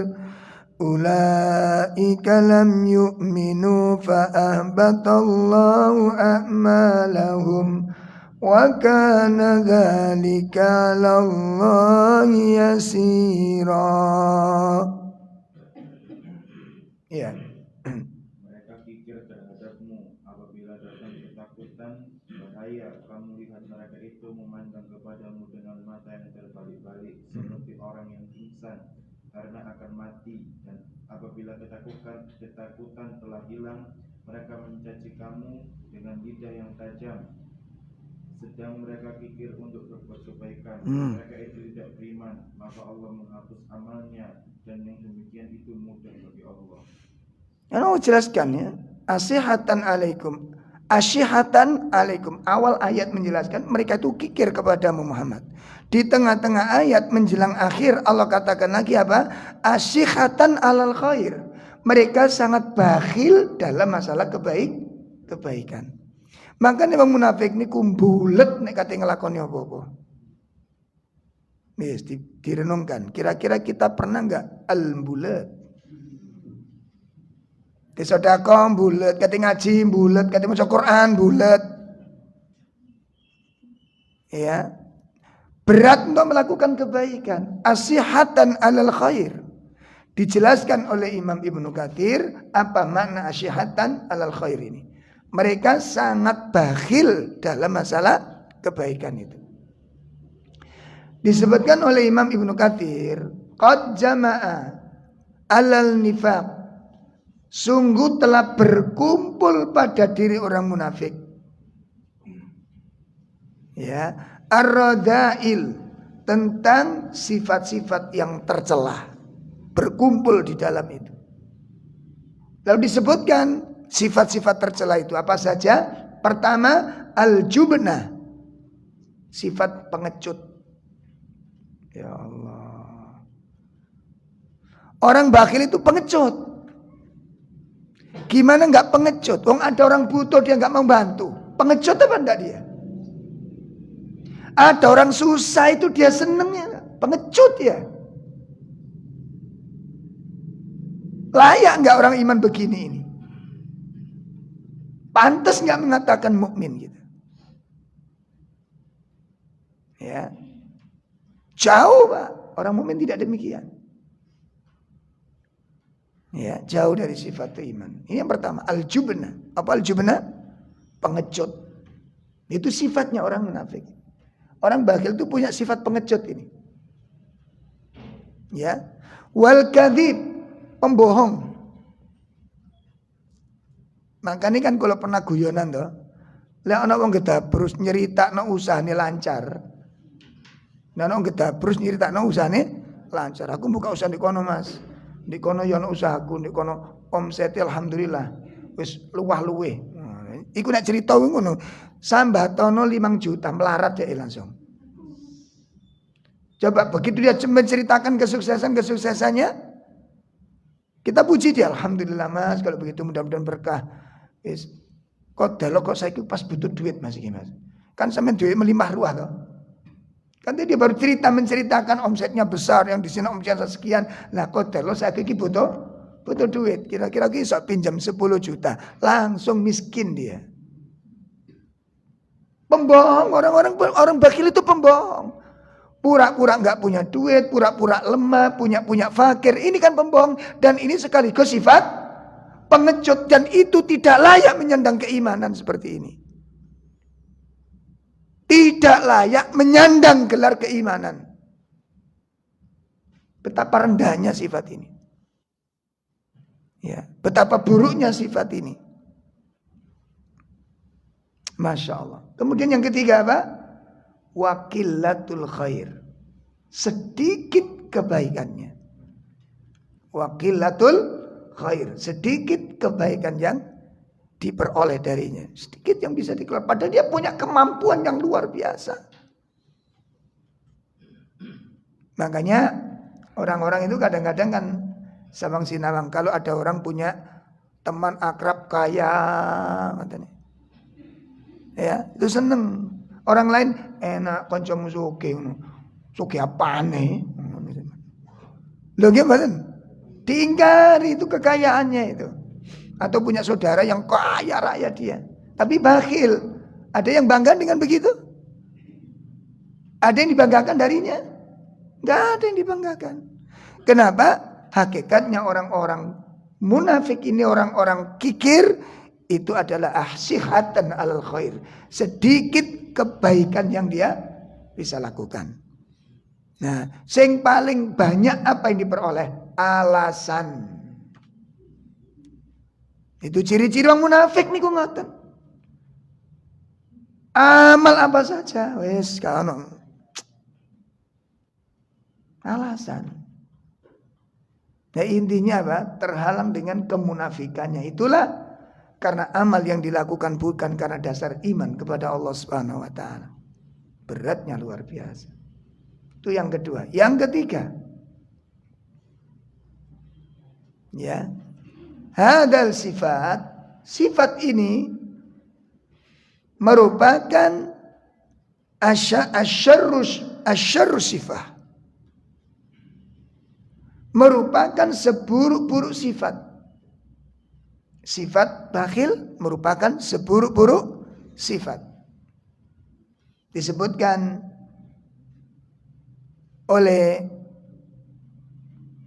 أولئك لم يؤمنوا فأهبط الله أعمالهم وكان ذلك على الله يسيرا. Ya. Mereka pikir terhadapmu apabila datang ketakutan bahaya, kamu lihat mereka itu memandang kepadamu dengan mata yang terbalik-balik seperti orang yang pingsan karena akan mati, dan apabila ketakutan telah hilang, mereka mencaci kamu dengan lidah yang tajam. Sedang mereka pikir untuk berbuat kebaikan, mereka itu tidak beriman, maka Allah menghapus amalnya, dan yang demikian itu mudah bagi Allah. Yang jelaskan ya, asyihatan alaikum. Awal ayat menjelaskan mereka itu kikir kepadamu Muhammad. Di tengah-tengah ayat menjelang akhir Allah katakan lagi apa? Asyihatan alal khair. Mereka sangat bakhil dalam masalah kebaikan. Makanya wong munafik niku bulet nek kate nglakoni apa-apa. Wis direnungkan. Kira-kira kita pernah enggak al-bulet? Di sedekah bulet, kate ngaji bulet, kate maca Quran bulet. Ya. Berat untuk melakukan kebaikan. Asyihatan alal khair. Dijelaskan oleh Imam Ibnu Katsir apa makna asyihatan alal khair ini. Mereka sangat bakhil dalam masalah kebaikan itu. Disebutkan oleh Imam Ibnu Katsir, qad jama'a alal nifaq. Sungguh telah berkumpul pada diri orang munafik. Ya, ar-radha'il, tentang sifat-sifat yang tercela. Berkumpul di dalam itu. Lalu disebutkan sifat-sifat tercela itu apa saja? Pertama, al-jubna, sifat pengecut. Ya Allah. Orang bakhil itu pengecut. Gimana enggak pengecut? Wong ada orang butuh dia enggak mau bantu. Pengecut apa enggak dia? Ada orang susah itu dia senengnya. Pengecut ya. Layak enggak orang iman begini ini? Pantas nggak mengatakan mukmin gitu? Ya, jauh Pak. Orang mukmin tidak demikian. Ya, jauh dari sifat iman. Ini yang pertama, al-jubna. Apa al-jubna? Pengecut. Itu sifatnya orang munafik. Orang bakhil itu punya sifat pengecut ini. Ya, wal kadzib, pembohong. Makanya kan kalau pernah guyonan tuh, lek ana wong gedabrus nyeritakno usahane lancar. Nah ana gedabrus nyeritakno usahane lancar. Aku buka usaha di kono Mas. Di kono ya ana usahaku, di kono omsete alhamdulillah wis luwah luwe. Iku nek cerita ngono, sambatono 5 juta melarat ya langsung. Coba begitu dia menceritakan kesuksesannya, kita puji dia, alhamdulillah Mas, kalau begitu mudah-mudahan berkah. Wis kok delok kok saiki pas butuh duit Mas iki Mas. Kan sampean duit melimpah ruah toh. Kan dia baru menceritakan omsetnya besar, yang di sini omsetnya sekian. Lah kok delok saiki iki butuh duit. Kira-kira ki iso pinjam 10 juta. Langsung miskin dia. Pembohong, orang bakhil itu pembohong. Pura-pura enggak punya duit, pura-pura lemah, punya fakir. Ini kan pembohong dan ini sekaligus sifat pengecut, dan itu tidak layak menyandang keimanan seperti ini. Tidak layak menyandang gelar keimanan. Betapa rendahnya sifat ini. Ya, betapa buruknya sifat ini. Masya Allah. Kemudian yang ketiga apa? Wakilatul khair. Sedikit kebaikannya. Wakilatul khair. Sedikit kebaikan yang diperoleh darinya. Sedikit yang bisa dikelola. Padahal dia punya kemampuan yang luar biasa. Makanya orang-orang itu kadang-kadang kan Sabang Sinawang, kalau ada orang punya teman akrab kaya, katanya, ya itu seneng. Orang lain enak kancamu sugih apane. Lho gimana? Diingkari itu kekayaannya itu. Atau punya saudara yang kaya raya dia, tapi bakhil. Ada yang bangga dengan begitu? Ada yang dibanggakan darinya? Enggak ada yang dibanggakan. Kenapa? Hakikatnya orang-orang munafik ini, orang-orang kikir, itu adalah ahsihatan alal khair. Sedikit kebaikan yang dia bisa lakukan. Nah, sing paling banyak apa yang diperoleh? Alasan. Itu ciri-ciri orang munafik niku ngoten. Amal apa saja wis kalau alasan. Nah, intinya apa? Terhalang dengan kemunafikannya. Itulah karena amal yang dilakukan bukan karena dasar iman kepada Allah Subhanahu wa taala. Beratnya luar biasa. Itu yang kedua. Yang ketiga. Ya. Hadal sifat ini merupakan asyarru sifat. Merupakan seburuk-buruk sifat. Sifat bakhil merupakan seburuk-buruk sifat. Disebutkan oleh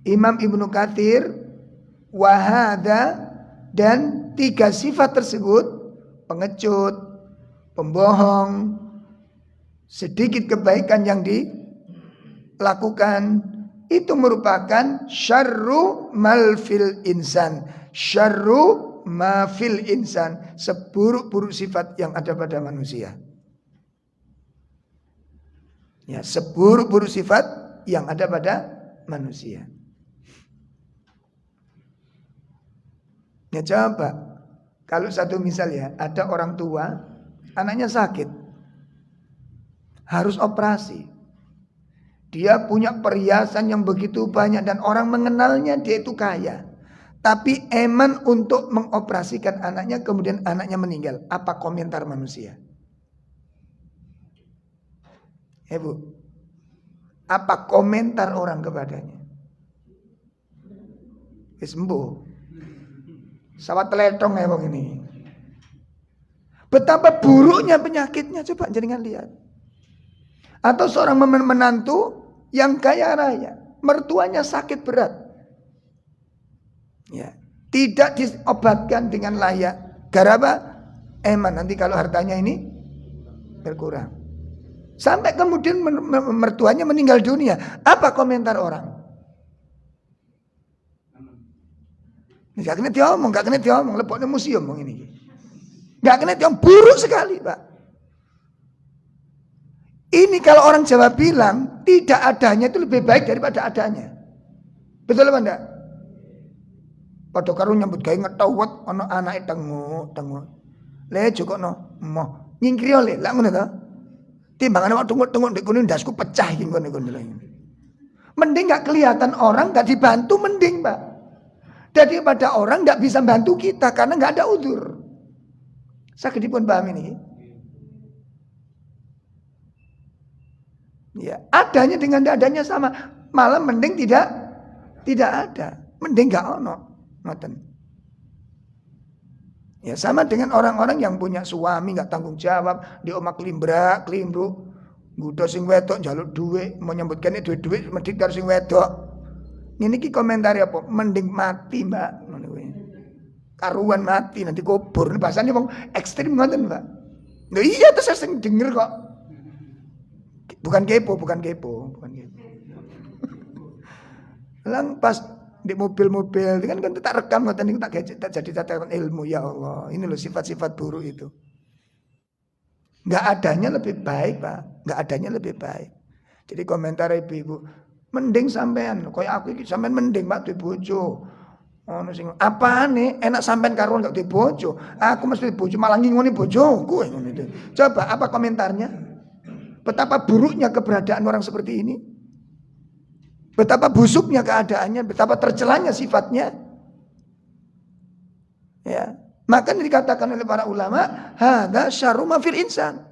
Imam Ibnu Katsir, wahada, dan 3 sifat tersebut, pengecut, pembohong, sedikit kebaikan yang dilakukan, itu merupakan syarru malfil insan. Syarru mafil insan. Seburuk-buruk sifat yang ada pada manusia. Ya, seburuk-buruk sifat yang ada pada manusia. Ya coba, kalau satu misal ya, ada orang tua, anaknya sakit, harus operasi. Dia punya perhiasan yang begitu banyak dan orang mengenalnya dia itu kaya. Tapi eman untuk mengoperasikan anaknya, kemudian anaknya meninggal. Apa komentar manusia? Bu, apa komentar orang kepadanya? Sembuh. Sawat teletong ya bang ini. Betapa buruknya penyakitnya, coba jangan lihat. Atau seorang menantu yang kaya raya, mertuanya sakit berat, ya, tidak diobatkan dengan layak. Gara apa? Eman, nanti kalau hartanya ini berkurang. Sampai kemudian mertuanya meninggal dunia. Apa komentar orang? Gak kena diomong, gak kena diomong. Lepoknya museum ini. Gak kena diomong, buruk sekali Pak. Ini kalau orang Jawa bilang tidak adanya itu lebih baik daripada adanya. Betul apa enggak? Padha karo nyambut gawe ngetawet ana anake tengu. Le jokno moh nyingkri le lak ngono to. Timbangane waktu tengok ndek kono ndasku pecah iki ngono. Mending enggak kelihatan orang, enggak dibantu mending, Pak. Daripada orang enggak bisa bantu kita karena enggak ada udzur. Saged dipun paham ini? Ya, adanya dengan tidak adanya sama. Malah mending tidak ada. Mending enggak ono. Ngoten. Ya, sama dengan orang-orang yang punya suami enggak tanggung jawab, di omah klimbrak, klimbruk, nggodho sing wedok njaluk dhuwit, mau nyambutkan dhuwit medhit karo sing wedok. Ini ki komentar apa? Mending mati, Mbak. Ngono kuwi. Karuan mati nanti kubur. Ini bahasanya wong ekstrim ngoten, Mbak. Lho iya terus sing denger kok. Bukan kepo. Lang pas di mobil-mobil kan tak rekam ngoten niku tak jadi catatan ilmu, ya Allah. Ini loh sifat-sifat buruk itu. Enggak adanya lebih baik, Pak. Enggak adanya lebih baik. Jadi komentar ibu-ibu, mending sampean koyo aku iki sampean mending Pak duwe bojo. Ono sing apane enak sampean karuan gak duwe bojo. Aku mesti bojo malah ngingoni bojoku ngono itu. Coba apa komentarnya? Betapa buruknya keberadaan orang seperti ini. Betapa busuknya keadaannya, betapa tercelanya sifatnya. Ya, maka dikatakan oleh para ulama, hadza syarru ma fil insan.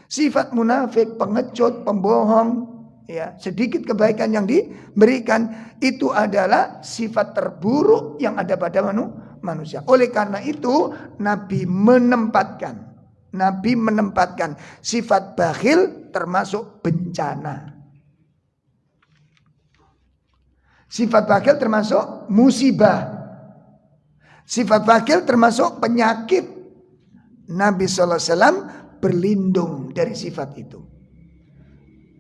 Sifat munafik, pengecut, pembohong, ya, sedikit kebaikan yang diberikan itu adalah sifat terburuk yang ada pada manusia. Oleh karena itu Nabi menempatkan sifat bakhil termasuk bencana. Sifat bakhil termasuk musibah. Sifat bakhil termasuk penyakit. Nabi SAW berlindung dari sifat itu.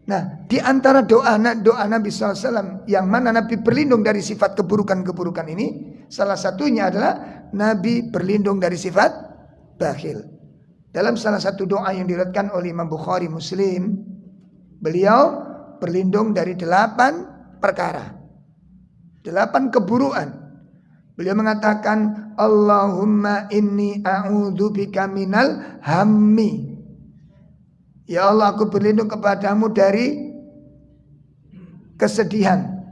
Nah, di antara doa Nabi SAW yang mana Nabi berlindung dari sifat keburukan-keburukan ini, salah satunya adalah Nabi berlindung dari sifat bakhil. Dalam salah satu doa yang diriwayatkan oleh Imam Bukhari Muslim, beliau berlindung dari 8 perkara, 8 keburukan. Beliau mengatakan, Allahumma inni a'udzubika minal hammi. Ya Allah, aku berlindung kepadamu dari kesedihan,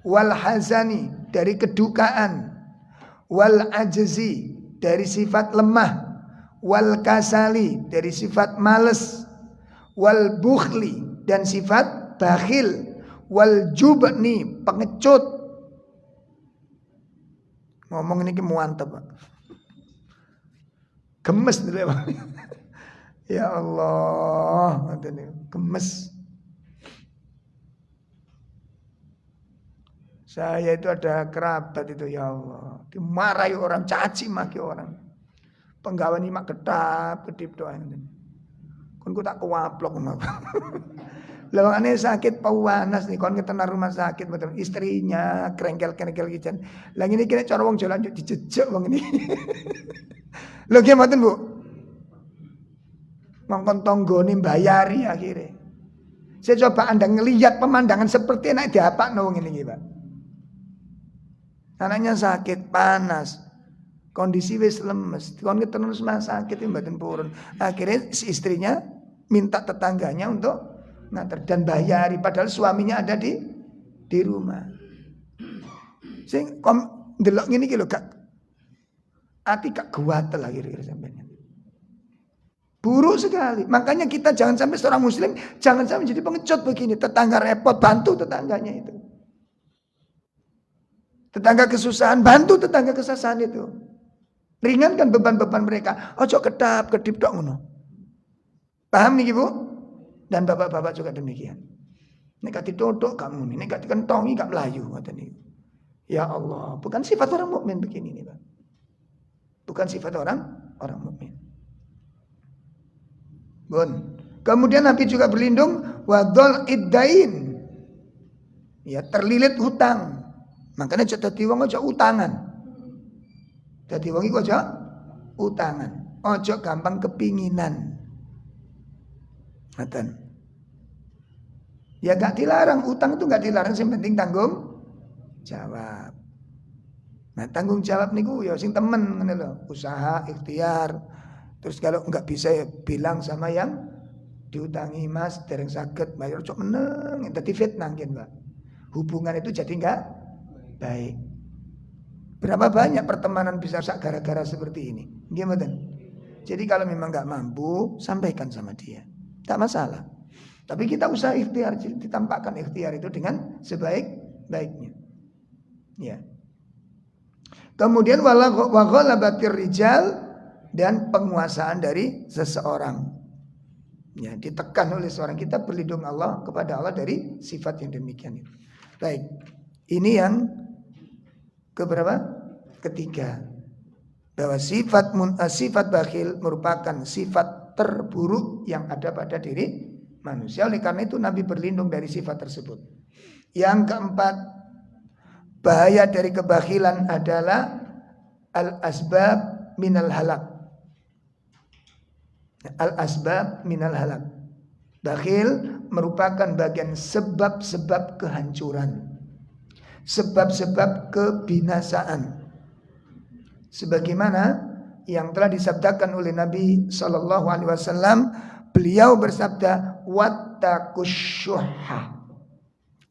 wal hazani, dari kedukaan, wal ajzi, dari sifat lemah, wal kasali, dari sifat malas, wal bukhli, dan sifat bakhil, wal jubni, pengecut. Ngomong ini muantep, Pak. Gemes dulu, Pak. Ya Allah, gemes. Saya itu ada kerabat itu, ya Allah, dimarahi orang, caci maki orang. Penggawean ini mak kedip doa ini. Kon ku tak kuwaplok ngono. Lawangane sakit pawanas nih, kon ketena rumah sakit betul. Istrinya krengkel-krengkel kican. Lah ngene iki nek cara wong jalan dijejek wong ini. Lho nggih mboten, Bu? Ngongkon tanggane mbayari akhirnya. Saya coba Anda ngelihat pemandangan seperti enak diapakno wong ini, Pak. Anaknya sakit, panas, kondisi wis lemes, kon ketemu rumah sakit mboten purun. Akhirnya si istrinya minta tetangganya untuk nganter dan bayari, padahal suaminya ada di rumah. Sing ndelok ngene iki lho, gak ati gak guatel akhirnya sampeyan. Buruk sekali. Makanya kita jangan sampai seorang muslim jangan sampai jadi pengecut begini. Tetangga repot, bantu tetangganya itu. Tetangga kesusahan, bantu tetangga kesusahan itu. Ringankan beban-beban mereka. Ojo kedip tok ngono. Paham nih, Bu? Dan bapak-bapak juga demikian. Nek gak ditodok gak muni, nek gak dikentongi gak melayu ngoten niku. Ya Allah, bukan sifat orang mukmin begini nih, Pak. Bukan sifat orang mukmin. Bon. Kemudian Nabi juga berlindung wadol iddain. Ya, terlilit hutang. Makanya dadi wong aja utangan. Dadi wong iku aja utangan. Ojo gampang kepinginan. Ngoten. Ya gak dilarang, utang itu gak dilarang, yang penting tanggung jawab. Nah, tanggung jawab niku ya sing temen ngene lho, usaha, ikhtiar. Terus kalau enggak bisa ya bilang sama yang diutangi, Mas, dereng saged bayar cok meneng, dadi fitnah nggih, Mbak. Hubungan itu jadi enggak baik. Berapa banyak pertemanan bisa rusak gara-gara seperti ini? Nggih mboten? Jadi kalau memang enggak mampu, sampaikan sama dia. Tak masalah. Tapi kita usaha ikhtiar, ditampakkan ikhtiar itu dengan sebaik-baiknya. Ya. Kemudian wa ghalabatir rijal, dan penguasaan dari seseorang. Ya, ditekan oleh seorang, kita berlindung Allah kepada Allah dari sifat yang demikian itu. Baik. Ini yang keberapa? Ketiga. Bahwa sifat bakhil merupakan sifat terburuk yang ada pada diri manusia. Oleh karena itu Nabi berlindung dari sifat tersebut. Yang keempat, bahaya dari kebakhilan adalah al-asbab minal halak. Al-asbab minal halak. Bakhil merupakan bagian sebab-sebab kehancuran, sebab-sebab kebinasaan. Sebagaimana yang telah disabdakan oleh Nabi sallallahu alaihi wasallam, beliau bersabda, wattaqusyuhha.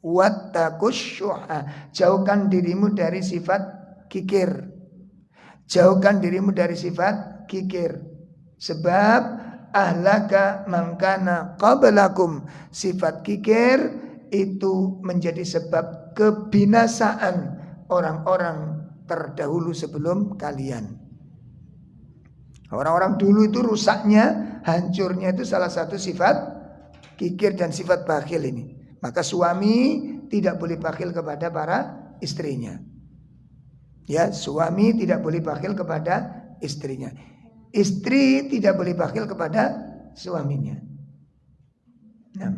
Wattaqusyuhha, jauhkan dirimu dari sifat kikir. Jauhkan dirimu dari sifat kikir. Sebab ahlaka mangkana qablakum, sifat kikir itu menjadi sebab kebinasaan orang-orang terdahulu sebelum kalian. Orang-orang dulu itu rusaknya, hancurnya itu salah satu sifat kikir dan sifat bakhil ini. Maka suami tidak boleh bakhil kepada para istrinya. Ya, suami tidak boleh bakhil kepada istrinya. Istri tidak boleh bakhil kepada suaminya. Nah,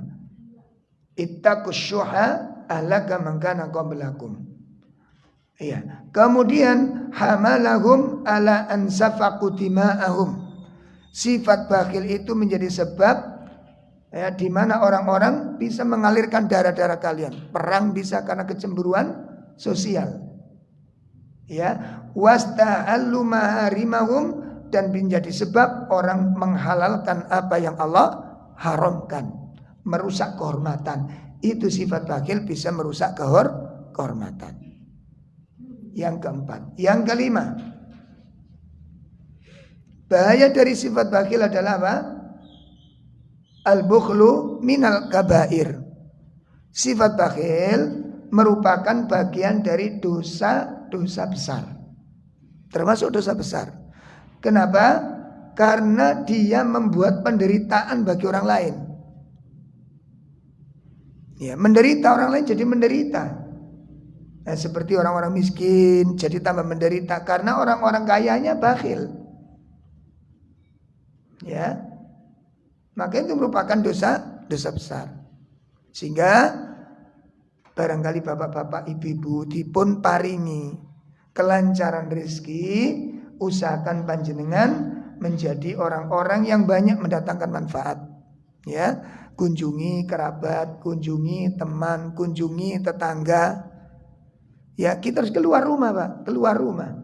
ittaqusyuha ahlaka man kana qablakum. Iya. Kemudian hamalahum ala ansafaqu dima'ahum. Sifat bakhil itu menjadi sebab ya, di mana orang-orang bisa mengalirkan darah-darah kalian. Perang bisa karena kecemburuan sosial. Ya, wasta'allu maharimahum, dan menjadi sebab orang menghalalkan apa yang Allah haramkan, merusak kehormatan. Itu sifat bakhil bisa merusak kehormatan. Yang keempat, yang kelima, bahaya dari sifat bakhil adalah apa? Al-bukhlu minal kabair. Sifat bakhil merupakan bagian dari dosa-dosa besar, termasuk dosa besar. Kenapa? Karena dia membuat penderitaan bagi orang lain. Ya, menderita orang lain jadi menderita. Nah, seperti orang-orang miskin jadi tambah menderita karena orang-orang kayanya bakhil. Ya, maka itu merupakan dosa besar. Sehingga barangkali bapak-bapak, ibu-ibu dipun paringi kelancaran rezeki, usahakan panjenengan menjadi orang-orang yang banyak mendatangkan manfaat. Ya, kunjungi kerabat, kunjungi teman, kunjungi tetangga. Ya, kita harus keluar rumah, Pak, keluar rumah.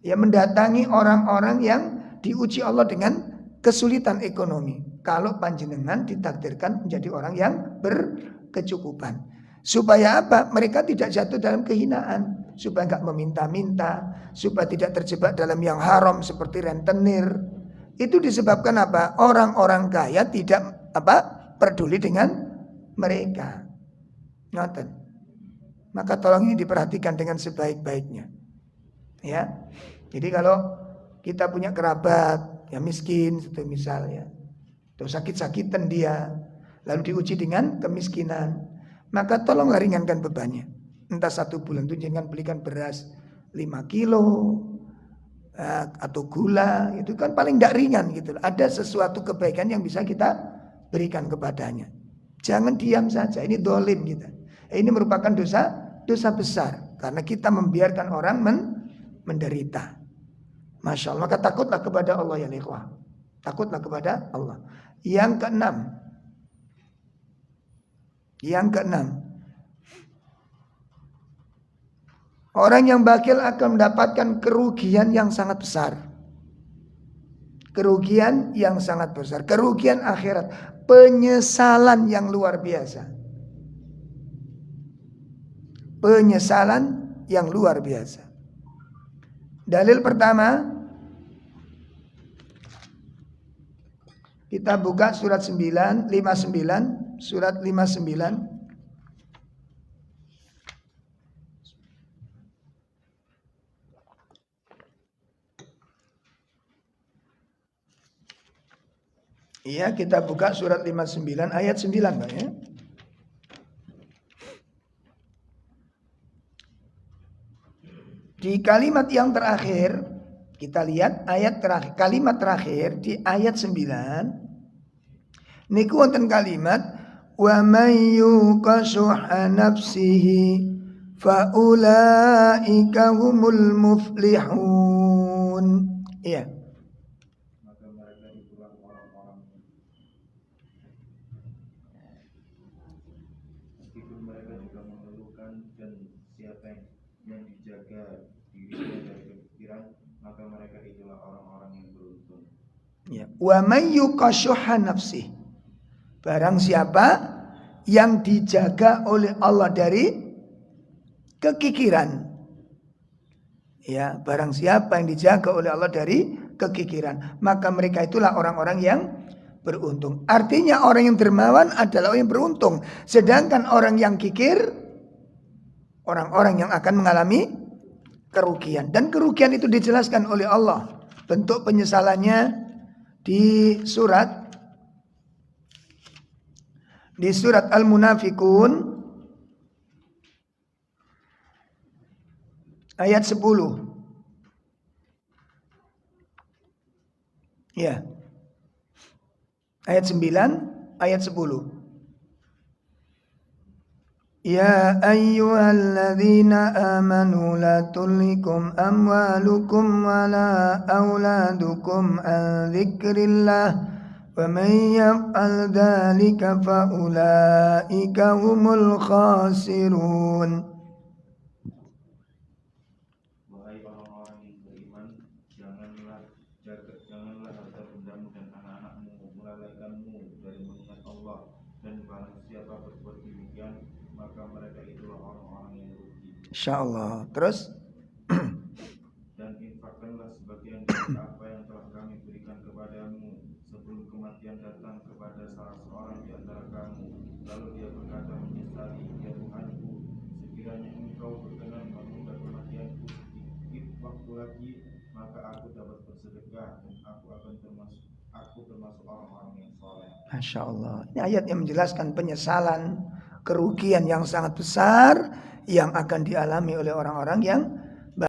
Ya, mendatangi orang-orang yang diuji Allah dengan kesulitan ekonomi. Kalau panjenengan ditakdirkan menjadi orang yang berkecukupan. Supaya apa? Mereka tidak jatuh dalam kehinaan, supaya enggak meminta-minta, supaya tidak terjebak dalam yang haram seperti rentenir. Itu disebabkan apa? Orang-orang kaya tidak peduli dengan mereka. Ngoten. Maka tolong ini diperhatikan dengan sebaik-baiknya. Ya. Jadi kalau kita punya kerabat yang miskin, seperti misalnya, atau sakit-sakitan dia, lalu diuji dengan kemiskinan, maka tolonglah ringankan bebannya. Entah 1 bulan itu jangan belikan beras 5 kilo atau gula, itu kan paling tidak ringan gitu. Ada sesuatu kebaikan yang bisa kita berikan kepadanya. Jangan diam saja, ini dolim kita. Ini merupakan dosa besar karena kita membiarkan orang menderita. Masya Allah, maka takutlah kepada Allah ya ikhwah. Takutlah kepada Allah. Yang keenam, orang yang bakhil akan mendapatkan kerugian yang sangat besar. Kerugian yang sangat besar, kerugian akhirat, penyesalan yang luar biasa. Penyesalan yang luar biasa. Dalil pertama, kita buka surat 59, surat 59. Iya, kita buka surat 59 ayat 9, Pak ya. Di kalimat yang terakhir, kita lihat ayat terakhir, kalimat terakhir di ayat 9. Niku wonten kalimat wa may yuqashuha nafsihi fa ulaika humul muflihun. Iya. Maka mereka itulah orang-orang, meskipun mereka juga mengeluhkan, dan siapa yang dijaga dirinya dari kepikiran, maka mereka itulah orang-orang yang beruntung. Ya. Wa may yuqashuha nafsih. Barang siapa yang dijaga oleh Allah dari kekikiran. Ya, barang siapa yang dijaga oleh Allah dari kekikiran, maka mereka itulah orang-orang yang beruntung. Artinya orang yang dermawan adalah orang yang beruntung. Sedangkan orang yang kikir, orang-orang yang akan mengalami kerugian. Dan kerugian itu dijelaskan oleh Allah. Bentuk penyesalannya di surat Al-Munafikun ayat 10. Ya. Ayat 9, ayat 10. Ya ayyuhalladzina amanu la tulhikum amwalukum wala auladukum an dzikrillah wa may yaf'al dzalika fa ulaika humul khasirun. Wahai orang-orang yang beriman, janganlah harta bendamu dan anak-anakmu melalaikanmu dari mengingat Allah, dan barang siapa berbuat demikian maka mereka itulah orang-orang yang rugi. Insyaallah. Terus Dan infakkanlah sebagian dari apa yang telah kami berikan kepadamu sebelum kematian datang kepada salah seorang di antara kamu, lalu dia berkata menyesali, ya Tuhanku, sekiranya engkau berkenan menunda kematianku sedikit waktu lagi, maka aku dapat bersedekah dan aku termasuk orang-orang yang soleh. Masya Allah. Ini ayat yang menjelaskan penyesalan, kerugian yang sangat besar yang akan dialami oleh orang-orang yang